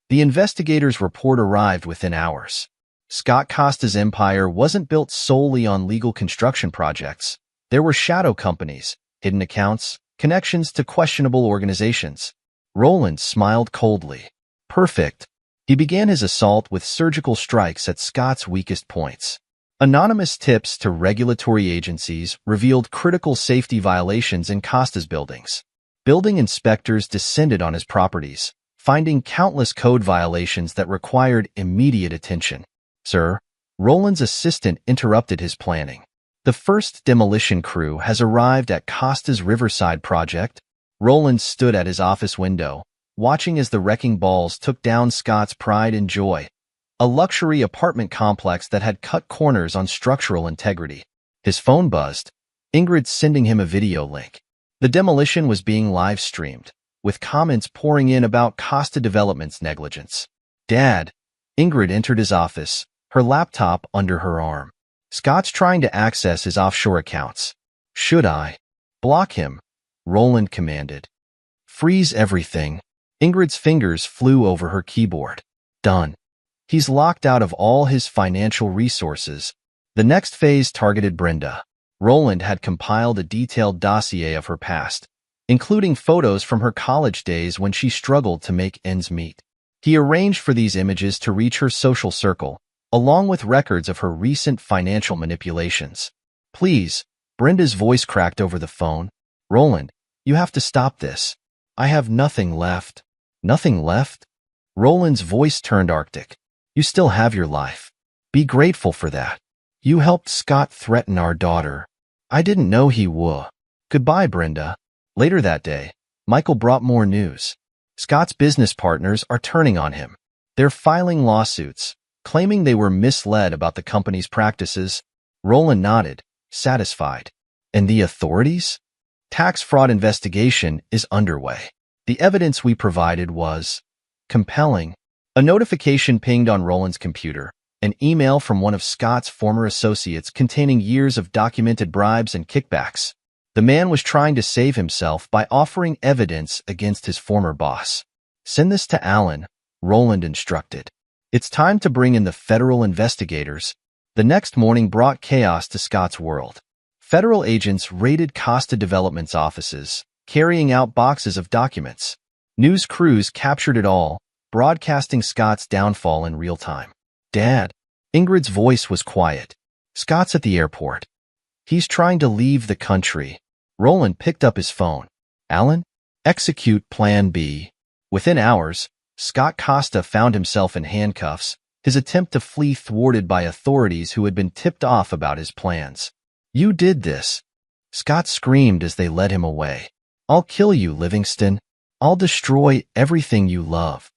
The investigator's report arrived within hours. Scott Costa's empire wasn't built solely on legal construction projects. There were shadow companies, hidden accounts, connections to questionable organizations. Roland smiled coldly. Perfect. He began his assault with surgical strikes at Scott's weakest points. Anonymous tips to regulatory agencies revealed critical safety violations in Costa's buildings. Building inspectors descended on his properties, finding countless code violations that required immediate attention. Sir, Roland's assistant interrupted his planning. The first demolition crew has arrived at Costa's Riverside project. Roland stood at his office window, watching as the wrecking balls took down Scott's pride and joy, a luxury apartment complex that had cut corners on structural integrity. His phone buzzed, Ingrid sending him a video link. The demolition was being live-streamed, with comments pouring in about Costa Development's negligence. Dad, Ingrid entered his office, her laptop under her arm. Scott's trying to access his offshore accounts. Should I? Block him, Roland commanded. Freeze everything. Ingrid's fingers flew over her keyboard. Done. He's locked out of all his financial resources. The next phase targeted Brenda. Roland had compiled a detailed dossier of her past, including photos from her college days when she struggled to make ends meet. He arranged for these images to reach her social circle, along with records of her recent financial manipulations. Please, Brenda's voice cracked over the phone. Roland, you have to stop this. I have nothing left. Nothing left? Roland's voice turned arctic. You still have your life. Be grateful for that. You helped Scott threaten our daughter. I didn't know he would. Goodbye, Brenda. Later that day, Michael brought more news. Scott's business partners are turning on him. They're filing lawsuits, claiming they were misled about the company's practices. Roland nodded, satisfied. And the authorities? Tax fraud investigation is underway. The evidence we provided was compelling. A notification pinged on Roland's computer, an email from one of Scott's former associates containing years of documented bribes and kickbacks. The man was trying to save himself by offering evidence against his former boss. Send this to Alan, Roland instructed. It's time to bring in the federal investigators. The next morning brought chaos to Scott's world. Federal agents raided Costa Development's offices, carrying out boxes of documents. News crews captured it all, broadcasting Scott's downfall in real time. Dad, Ingrid's voice was quiet. Scott's at the airport. He's trying to leave the country. Roland picked up his phone. Alan, execute Plan B. Within hours, Scott Costa found himself in handcuffs, his attempt to flee thwarted by authorities who had been tipped off about his plans. You did this. Scott screamed as they led him away. I'll kill you, Livingston. I'll destroy everything you love.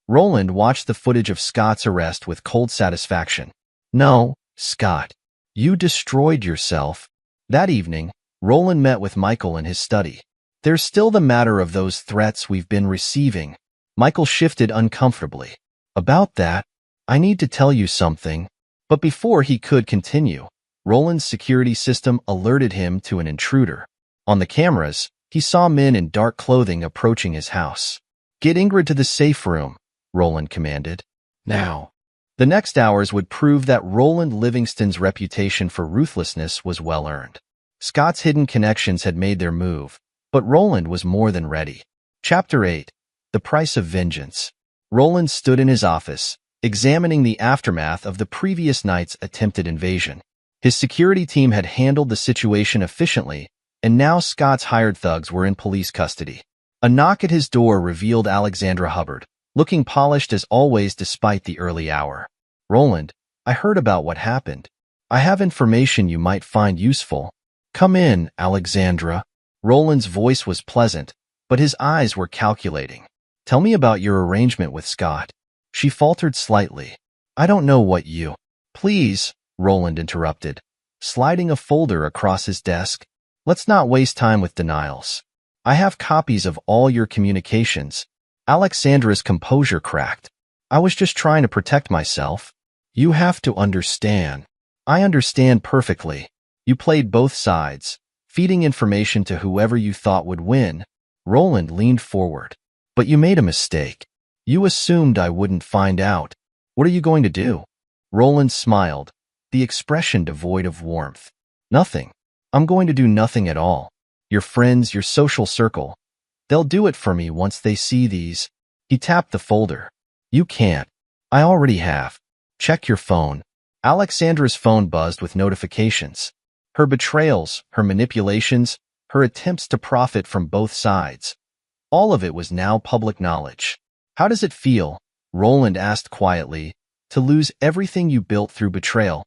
Roland watched the footage of Scott's arrest with cold satisfaction. No, Scott. You destroyed yourself. That evening, Roland met with Michael in his study. There's still the matter of those threats we've been receiving. Michael shifted uncomfortably. About that, I need to tell you something. But before he could continue, Roland's security system alerted him to an intruder. On the cameras, he saw men in dark clothing approaching his house. Get Ingrid to the safe room, Roland commanded. Now. The next hours would prove that Roland Livingston's reputation for ruthlessness was well earned. Scott's hidden connections had made their move, but Roland was more than ready. Chapter 8. The Price of Vengeance. Roland stood in his office, examining the aftermath of the previous night's attempted invasion. His security team had handled the situation efficiently, and now Scott's hired thugs were in police custody. A knock at his door revealed Alexandra Hubbard, looking polished as always despite the early hour. "Roland, I heard about what happened. I have information you might find useful." "Come in, Alexandra." Roland's voice was pleasant, but his eyes were calculating. "Tell me about your arrangement with Scott." She faltered slightly. "I don't know what you—" "Please," Roland interrupted, sliding a folder across his desk. "Let's not waste time with denials. I have copies of all your communications." Alexandra's composure cracked. "I was just trying to protect myself." "You have to understand." "I understand perfectly. You played both sides, feeding information to whoever you thought would win." Roland leaned forward. "But you made a mistake. You assumed I wouldn't find out. What are you going to do?" Roland smiled, the expression devoid of warmth. "Nothing. I'm going to do nothing at all. Your friends, your social circle, they'll do it for me once they see these." He tapped the folder. "You can't. I already have. Check your phone." Alexandra's phone buzzed with notifications. Her betrayals, her manipulations, her attempts to profit from both sides. All of it was now public knowledge. "How does it feel?" Roland asked quietly, "to lose everything you built through betrayal?"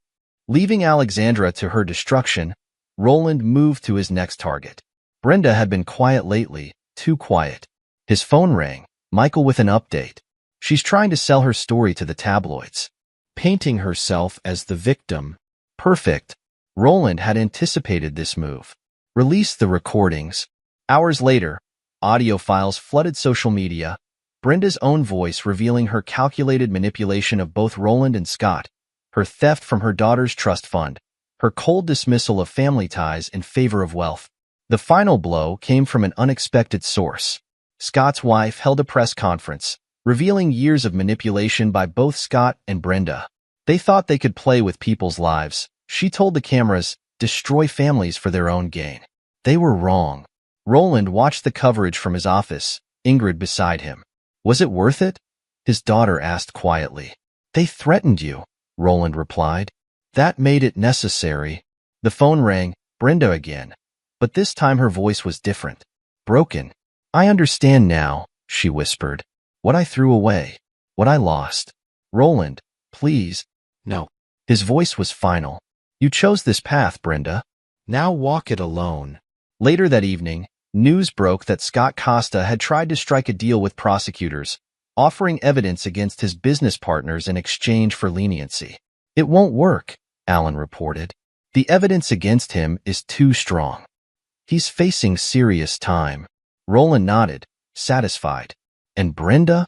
Leaving Alexandra to her destruction, Roland moved to his next target. Brenda had been quiet lately, too quiet. His phone rang, Michael with an update. "She's trying to sell her story to the tabloids, painting herself as the victim." Perfect. Roland had anticipated this move. "Release the recordings." Hours later, audio files flooded social media, Brenda's own voice revealing her calculated manipulation of both Roland and Scott, her theft from her daughter's trust fund, her cold dismissal of family ties in favor of wealth. The final blow came from an unexpected source. Scott's wife held a press conference, revealing years of manipulation by both Scott and Brenda. They thought they could play with people's lives. She told the cameras, destroy families for their own gain. They were wrong. Roland watched the coverage from his office, Ingrid beside him. "Was it worth it?" his daughter asked quietly. "They threatened you," Roland replied. "That made it necessary." The phone rang, Brenda again, but this time her voice was different, broken. "I understand now," she whispered. "What I threw away, what I lost. Roland, please." "No." His voice was final. "You chose this path, Brenda. Now walk it alone." Later that evening, news broke that Scott Costa had tried to strike a deal with prosecutors, offering evidence against his business partners in exchange for leniency. "It won't work," Allen reported. "The evidence against him is too strong. He's facing serious time." Roland nodded, satisfied. "And Brenda?"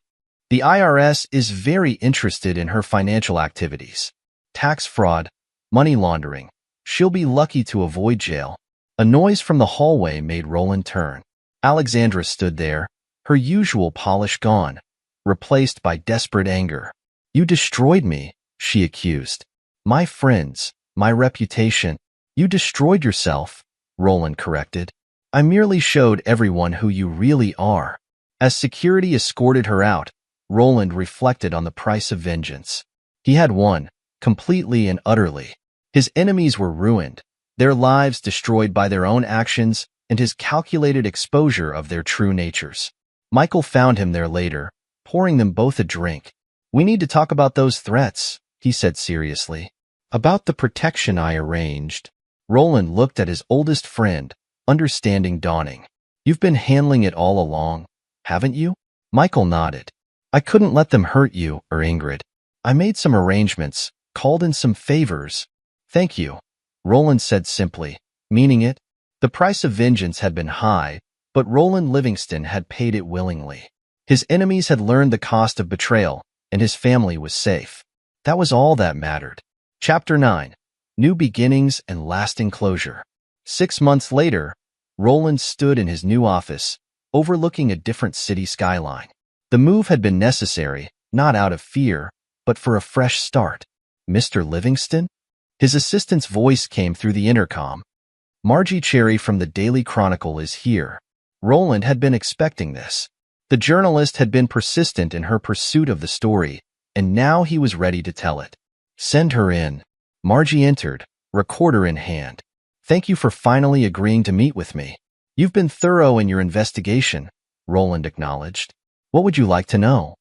"The IRS is very interested in her financial activities. Tax fraud, money laundering. She'll be lucky to avoid jail." A noise from the hallway made Roland turn. Alexandra stood there, her usual polish gone, replaced by desperate anger. "You destroyed me," she accused. "My friends, my reputation." "You destroyed yourself," Roland corrected. "I merely showed everyone who you really are." As security escorted her out, Roland reflected on the price of vengeance. He had won, completely and utterly. His enemies were ruined, their lives destroyed by their own actions and his calculated exposure of their true natures. Michael found him there later, pouring them both a drink. "We need to talk about those threats," he said seriously. "About the protection I arranged." Roland looked at his oldest friend, understanding dawning. "You've been handling it all along, haven't you?" Michael nodded. "I couldn't let them hurt you or Ingrid. I made some arrangements, called in some favors." "Thank you," Roland said simply, meaning it. The price of vengeance had been high, but Roland Livingston had paid it willingly. His enemies had learned the cost of betrayal, and his family was safe. That was all that mattered. Chapter 9. New Beginnings and Lasting Closure. 6 months later, Roland stood in his new office, overlooking a different city skyline. The move had been necessary, not out of fear, but for a fresh start. "Mr. Livingston?" His assistant's voice came through the intercom. "Margie Cherry from the Daily Chronicle is here." Roland had been expecting this. The journalist had been persistent in her pursuit of the story, and now he was ready to tell it. "Send her in." Margie entered, recorder in hand. Thank you for finally agreeing to meet with me. You've been thorough in your investigation, Roland acknowledged. What would you like to know?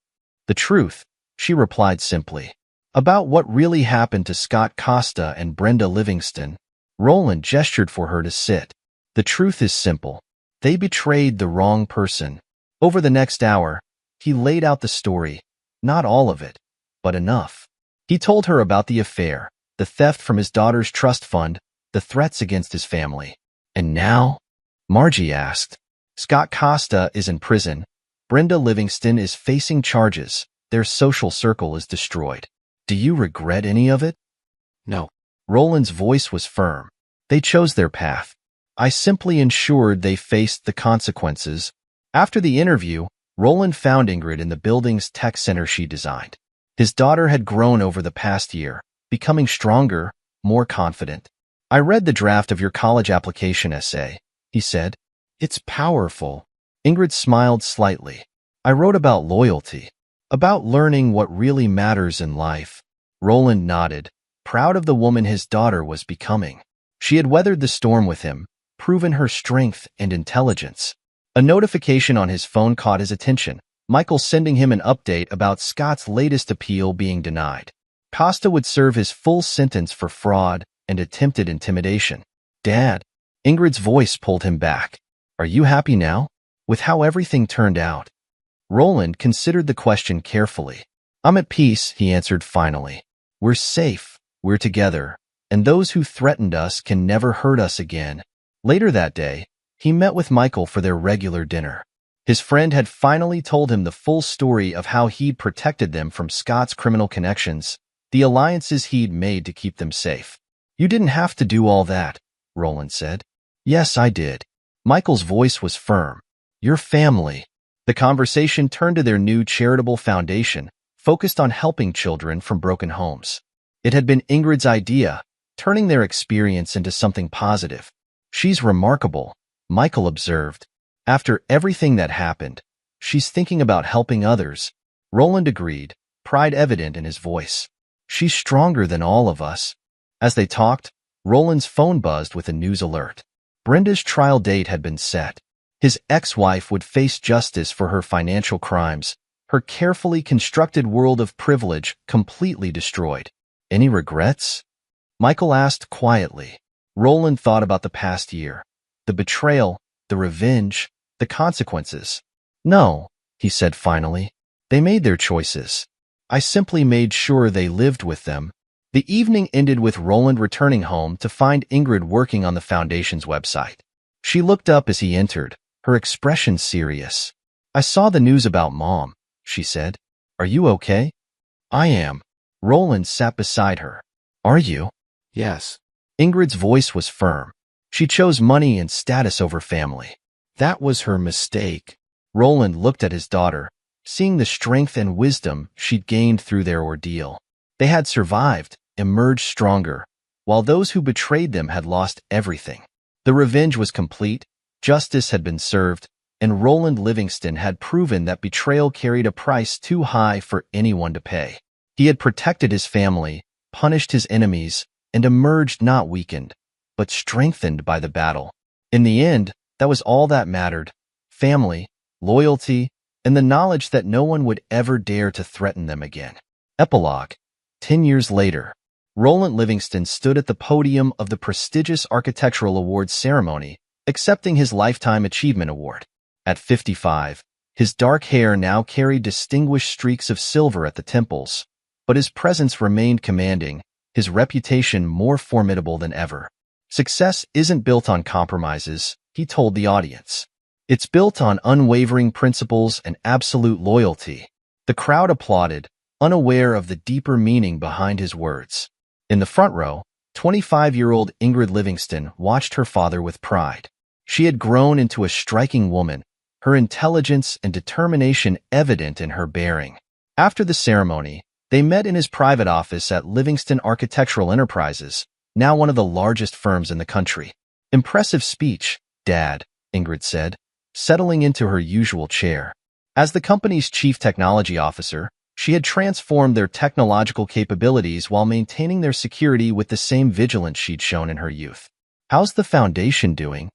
The truth, she replied simply. About what really happened to Scott Costa and Brenda Livingston. Roland gestured for her to sit. The truth is simple. They betrayed the wrong person. Over the next hour, he laid out the story. Not all of it, but enough. He told her about the affair, the theft from his daughter's trust fund, the threats against his family. And now? Margie asked. Scott Costa is in prison. Brenda Livingston is facing charges. Their social circle is destroyed. Do you regret any of it? No. Roland's voice was firm. They chose their path. I simply ensured they faced the consequences. After the interview, Roland found Ingrid in the building's tech center she designed. His daughter had grown over the past year, becoming stronger, more confident. I read the draft of your college application essay, he said. It's powerful. Ingrid smiled slightly. I wrote about loyalty, about learning what really matters in life. Roland nodded, proud of the woman his daughter was becoming. She had weathered the storm with him, proven her strength and intelligence. A notification on his phone caught his attention. Michael sending him an update about Scott's latest appeal being denied. Costa would serve his full sentence for fraud and attempted intimidation. Dad, Ingrid's voice pulled him back. Are you happy now, with how everything turned out? Roland considered the question carefully. I'm at peace, he answered finally. We're safe, we're together, and those who threatened us can never hurt us again. Later that day, he met with Michael for their regular dinner. His friend had finally told him the full story of how he'd protected them from Scott's criminal connections, the alliances he'd made to keep them safe. You didn't have to do all that, Roland said. Yes, I did. Michael's voice was firm. Your family. The conversation turned to their new charitable foundation, focused on helping children from broken homes. It had been Ingrid's idea, turning their experience into something positive. She's remarkable, Michael observed. After everything that happened, she's thinking about helping others. Roland agreed, pride evident in his voice. She's stronger than all of us. As they talked, Roland's phone buzzed with a news alert. Brenda's trial date had been set. His ex-wife would face justice for her financial crimes, her carefully constructed world of privilege completely destroyed. Any regrets? Michael asked quietly. Roland thought about the past year. The betrayal, the revenge, the consequences. No, he said finally. They made their choices. I simply made sure they lived with them. The evening ended with Roland returning home to find Ingrid working on the foundation's website. She looked up as he entered, her expression serious. I saw the news about Mom, she said. Are you okay? I am. Roland sat beside her. Are you? Yes. Ingrid's voice was firm. She chose money and status over family. That was her mistake. Roland looked at his daughter, seeing the strength and wisdom she'd gained through their ordeal. They had survived, emerged stronger, while those who betrayed them had lost everything. The revenge was complete, justice had been served, and Roland Livingston had proven that betrayal carried a price too high for anyone to pay. He had protected his family, punished his enemies, and emerged not weakened, but strengthened by the battle. In the end, that was all that mattered: family, loyalty, and the knowledge that no one would ever dare to threaten them again. Epilogue. 10 years later, Roland Livingston stood at the podium of the prestigious Architectural Awards ceremony, accepting his Lifetime Achievement Award. At 55, his dark hair now carried distinguished streaks of silver at the temples, but his presence remained commanding, his reputation more formidable than ever. Success isn't built on compromises, he told the audience. It's built on unwavering principles and absolute loyalty. The crowd applauded, unaware of the deeper meaning behind his words. In the front row, 25-year-old Ingrid Livingston watched her father with pride. She had grown into a striking woman, her intelligence and determination evident in her bearing. After the ceremony, they met in his private office at Livingston Architectural Enterprises, now one of the largest firms in the country. Impressive speech, Dad, Ingrid said, settling into her usual chair. As the company's chief technology officer, She had transformed their technological capabilities while maintaining their security with the same vigilance she'd shown in her youth. "How's the foundation doing?"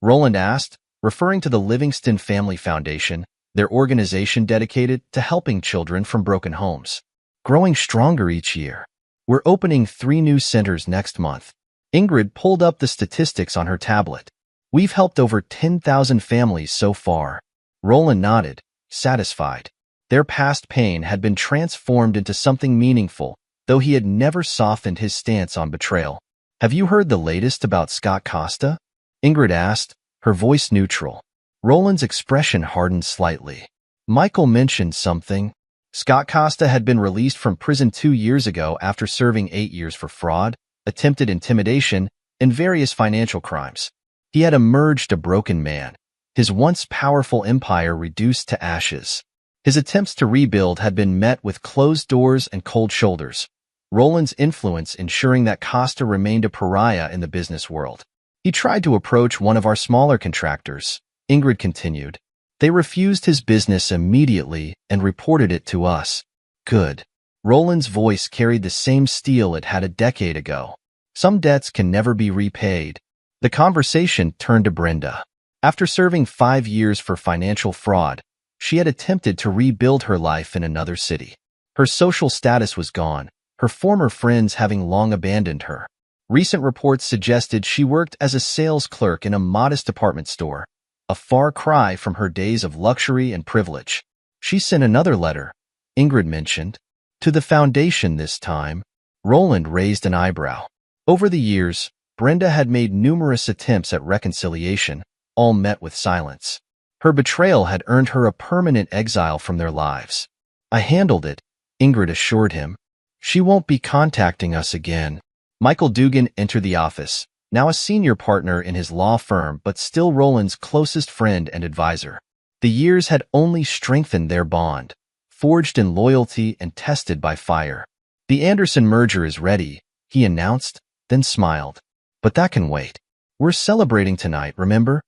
Roland asked, referring to the Livingston Family Foundation, their organization dedicated to helping children from broken homes. "Growing stronger each year. We're opening 3 new centers next month." Ingrid pulled up the statistics on her tablet. "We've helped over 10,000 families so far." Roland nodded, satisfied. Their past pain had been transformed into something meaningful, though he had never softened his stance on betrayal. "Have you heard the latest about Scott Costa?" Ingrid asked, her voice neutral. Roland's expression hardened slightly. "Michael mentioned something." Scott Costa had been released from prison 2 years ago after serving 8 years for fraud, attempted intimidation, and various financial crimes. He had emerged a broken man, his once powerful empire reduced to ashes. His attempts to rebuild had been met with closed doors and cold shoulders, Roland's influence ensuring that Costa remained a pariah in the business world. "He tried to approach one of our smaller contractors," Ingrid continued. "They refused his business immediately and reported it to us." "Good." Roland's voice carried the same steel it had a decade ago. "Some debts can never be repaid." The conversation turned to Brenda. After serving 5 years for financial fraud, she had attempted to rebuild her life in another city. Her social status was gone, her former friends having long abandoned her. Recent reports suggested she worked as a sales clerk in a modest department store, a far cry from her days of luxury and privilege. She sent another letter, Ingrid mentioned, to the foundation this time. Roland raised an eyebrow. Over the years, Brenda had made numerous attempts at reconciliation, all met with silence. Her betrayal had earned her a permanent exile from their lives. "I handled it," Ingrid assured him. "She won't be contacting us again." Michael Dugan entered the office, now a senior partner in his law firm but still Roland's closest friend and advisor. The years had only strengthened their bond, forged in loyalty and tested by fire. "The Anderson merger is ready," he announced, then smiled. "But that can wait. We're celebrating tonight, remember?"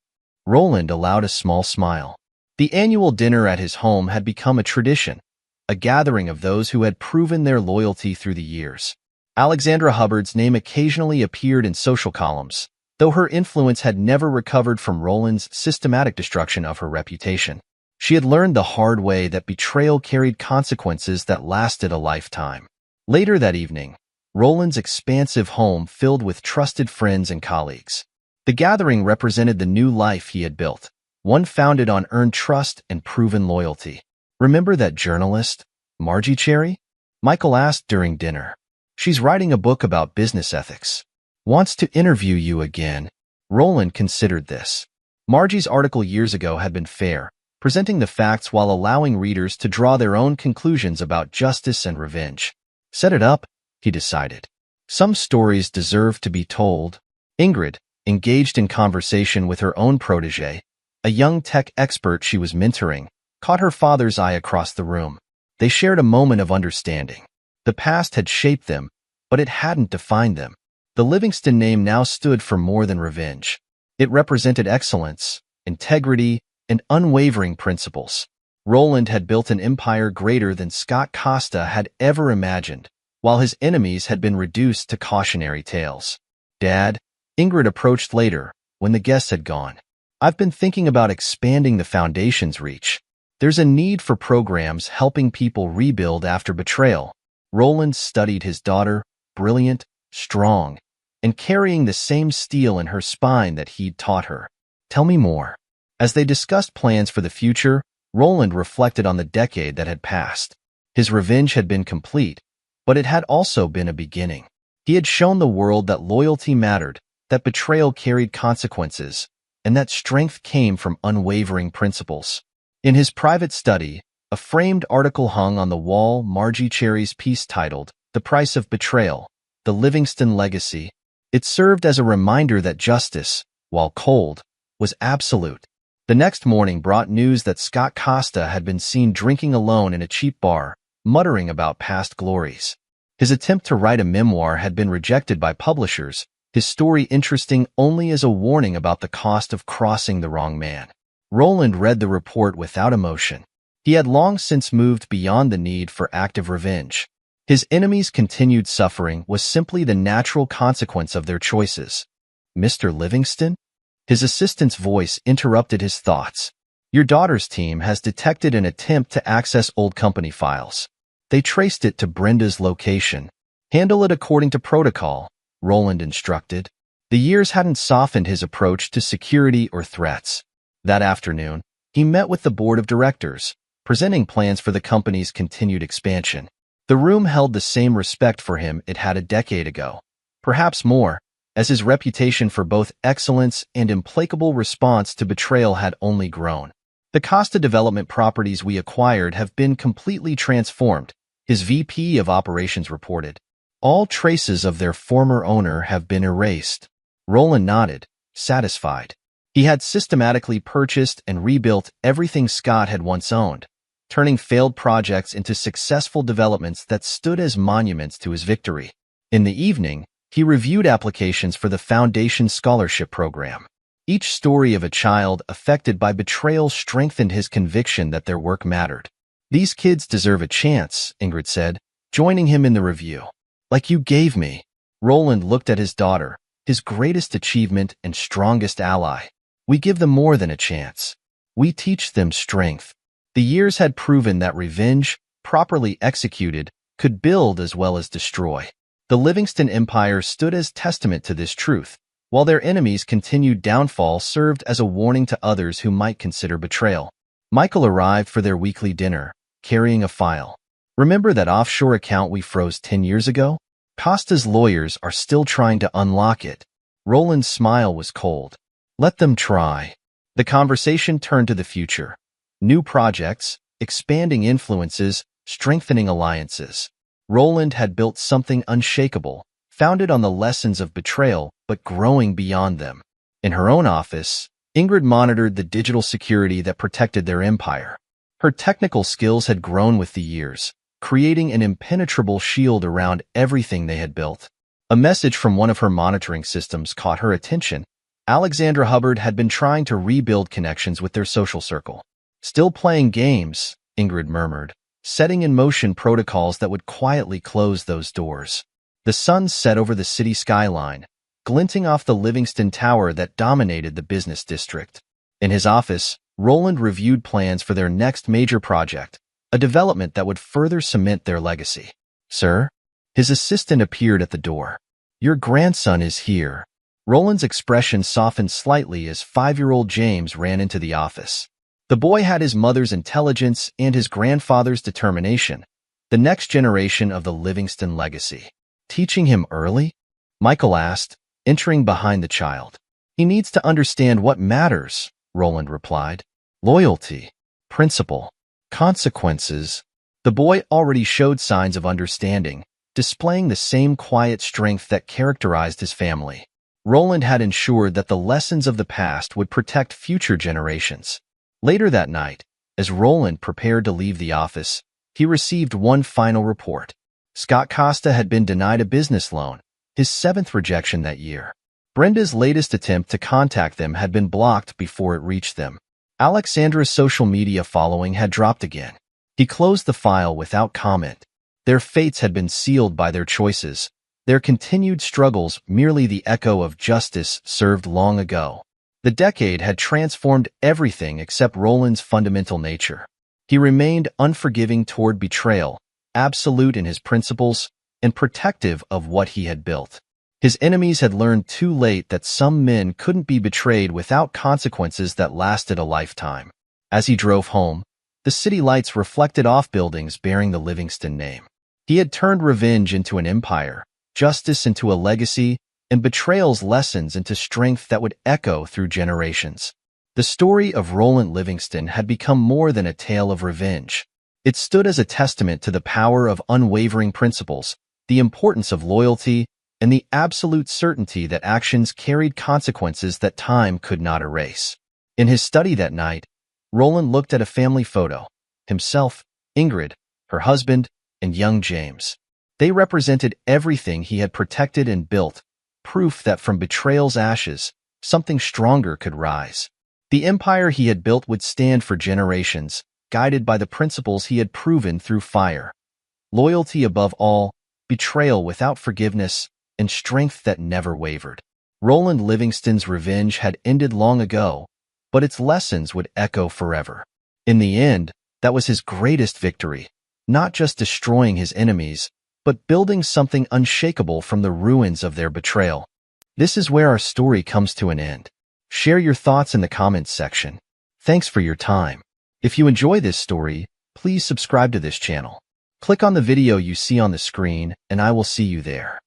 Roland allowed a small smile. The annual dinner at his home had become a tradition, a gathering of those who had proven their loyalty through the years. Alexandra Hubbard's name occasionally appeared in social columns, though her influence had never recovered from Roland's systematic destruction of her reputation. She had learned the hard way that betrayal carried consequences that lasted a lifetime. Later that evening, Roland's expansive home filled with trusted friends and colleagues. The gathering represented the new life he had built, one founded on earned trust and proven loyalty. "Remember that journalist, Margie Cherry?" Michael asked during dinner. "She's writing a book about business ethics. Wants to interview you again." Roland considered this. Margie's article years ago had been fair, presenting the facts while allowing readers to draw their own conclusions about justice and revenge. Set it up, he decided. Some stories deserve to be told. Ingrid, engaged in conversation with her own protege, a young tech expert she was mentoring, caught her father's eye across the room. They shared a moment of understanding. The past had shaped them, but it hadn't defined them. The Livingston name now stood for more than revenge. It represented excellence, integrity, and unwavering principles. Roland had built an empire greater than Scott Costa had ever imagined, while his enemies had been reduced to cautionary tales. "Dad," Ingrid approached later, when the guests had gone. "I've been thinking about expanding the foundation's reach. There's a need for programs helping people rebuild after betrayal." Roland studied his daughter, brilliant, strong, and carrying the same steel in her spine that he'd taught her. "Tell me more." As they discussed plans for the future, Roland reflected on the decade that had passed. His revenge had been complete, but it had also been a beginning. He had shown the world that loyalty mattered, that betrayal carried consequences, and that strength came from unwavering principles. In his private study, a framed article hung on the wall, Margie Cherry's piece titled, "The Price of Betrayal, The Livingston Legacy." It served as a reminder that justice, while cold, was absolute. The next morning brought news that Scott Costa had been seen drinking alone in a cheap bar, muttering about past glories. His attempt to write a memoir had been rejected by publishers, his story interesting only as a warning about the cost of crossing the wrong man. Roland read the report without emotion. He had long since moved beyond the need for active revenge. His enemies' continued suffering was simply the natural consequence of their choices. Mr. Livingston? His assistant's voice interrupted his thoughts. Your daughter's team has detected an attempt to access old company files. They traced it to Brenda's location. Handle it according to protocol, Roland instructed. The years hadn't softened his approach to security or threats. That afternoon, he met with the board of directors, presenting plans for the company's continued expansion. The room held the same respect for him it had a decade ago, perhaps more, as his reputation for both excellence and implacable response to betrayal had only grown. The Costa Development properties we acquired have been completely transformed, his VP of Operations reported. All traces of their former owner have been erased. Roland nodded, satisfied. He had systematically purchased and rebuilt everything Scott had once owned, turning failed projects into successful developments that stood as monuments to his victory. In the evening, he reviewed applications for the Foundation Scholarship Program. Each story of a child affected by betrayal strengthened his conviction that their work mattered. These kids deserve a chance, Ingrid said, joining him in the review. Like you gave me. Roland looked at his daughter, his greatest achievement and strongest ally. We give them more than a chance. We teach them strength. The years had proven that revenge, properly executed, could build as well as destroy. The Livingston Empire stood as testament to this truth, while their enemies' continued downfall served as a warning to others who might consider betrayal. Michael arrived for their weekly dinner, carrying a file. Remember that offshore account we froze 10 years ago? Costa's lawyers are still trying to unlock it. Roland's smile was cold. Let them try. The conversation turned to the future. New projects, expanding influences, strengthening alliances. Roland had built something unshakable, founded on the lessons of betrayal, but growing beyond them. In her own office, Ingrid monitored the digital security that protected their empire. Her technical skills had grown with the years, creating an impenetrable shield around everything they had built. A message from one of her monitoring systems caught her attention. Alexandra Hubbard had been trying to rebuild connections with their social circle. Still playing games, Ingrid murmured, setting in motion protocols that would quietly close those doors. The sun set over the city skyline, glinting off the Livingston Tower that dominated the business district. In his office, Roland reviewed plans for their next major project, a development that would further cement their legacy. Sir? His assistant appeared at the door. Your grandson is here. Roland's expression softened slightly as 5-year-old James ran into the office. The boy had his mother's intelligence and his grandfather's determination, the next generation of the Livingston legacy. Teaching him early? Michael asked, entering behind the child. He needs to understand what matters, Roland replied. Loyalty, principle, consequences. The boy already showed signs of understanding, displaying the same quiet strength that characterized his family. Roland had ensured that the lessons of the past would protect future generations. Later that night, as Roland prepared to leave the office, he received one final report. Scott Costa had been denied a business loan, his 7th rejection that year. Brenda's latest attempt to contact them had been blocked before it reached them. Alexandra's social media following had dropped again. He closed the file without comment. Their fates had been sealed by their choices, their continued struggles merely the echo of justice served long ago. The decade had transformed everything except Roland's fundamental nature. He remained unforgiving toward betrayal, absolute in his principles, and protective of what he had built. His enemies had learned too late that some men couldn't be betrayed without consequences that lasted a lifetime. As he drove home, the city lights reflected off buildings bearing the Livingston name. He had turned revenge into an empire, justice into a legacy, and betrayal's lessons into strength that would echo through generations. The story of Roland Livingston had become more than a tale of revenge. It stood as a testament to the power of unwavering principles, the importance of loyalty, and the absolute certainty that actions carried consequences that time could not erase. In his study that night, Roland looked at a family photo, himself, Ingrid, her husband, and young James. They represented everything he had protected and built, proof that from betrayal's ashes, something stronger could rise. The empire he had built would stand for generations, guided by the principles he had proven through fire. Loyalty above all, betrayal without forgiveness, and strength that never wavered. Roland Livingston's revenge had ended long ago, but its lessons would echo forever. In the end, that was his greatest victory, not just destroying his enemies, but building something unshakable from the ruins of their betrayal. This is where our story comes to an end. Share your thoughts in the comments section. Thanks for your time. If you enjoy this story, please subscribe to this channel. Click on the video you see on the screen, and I will see you there.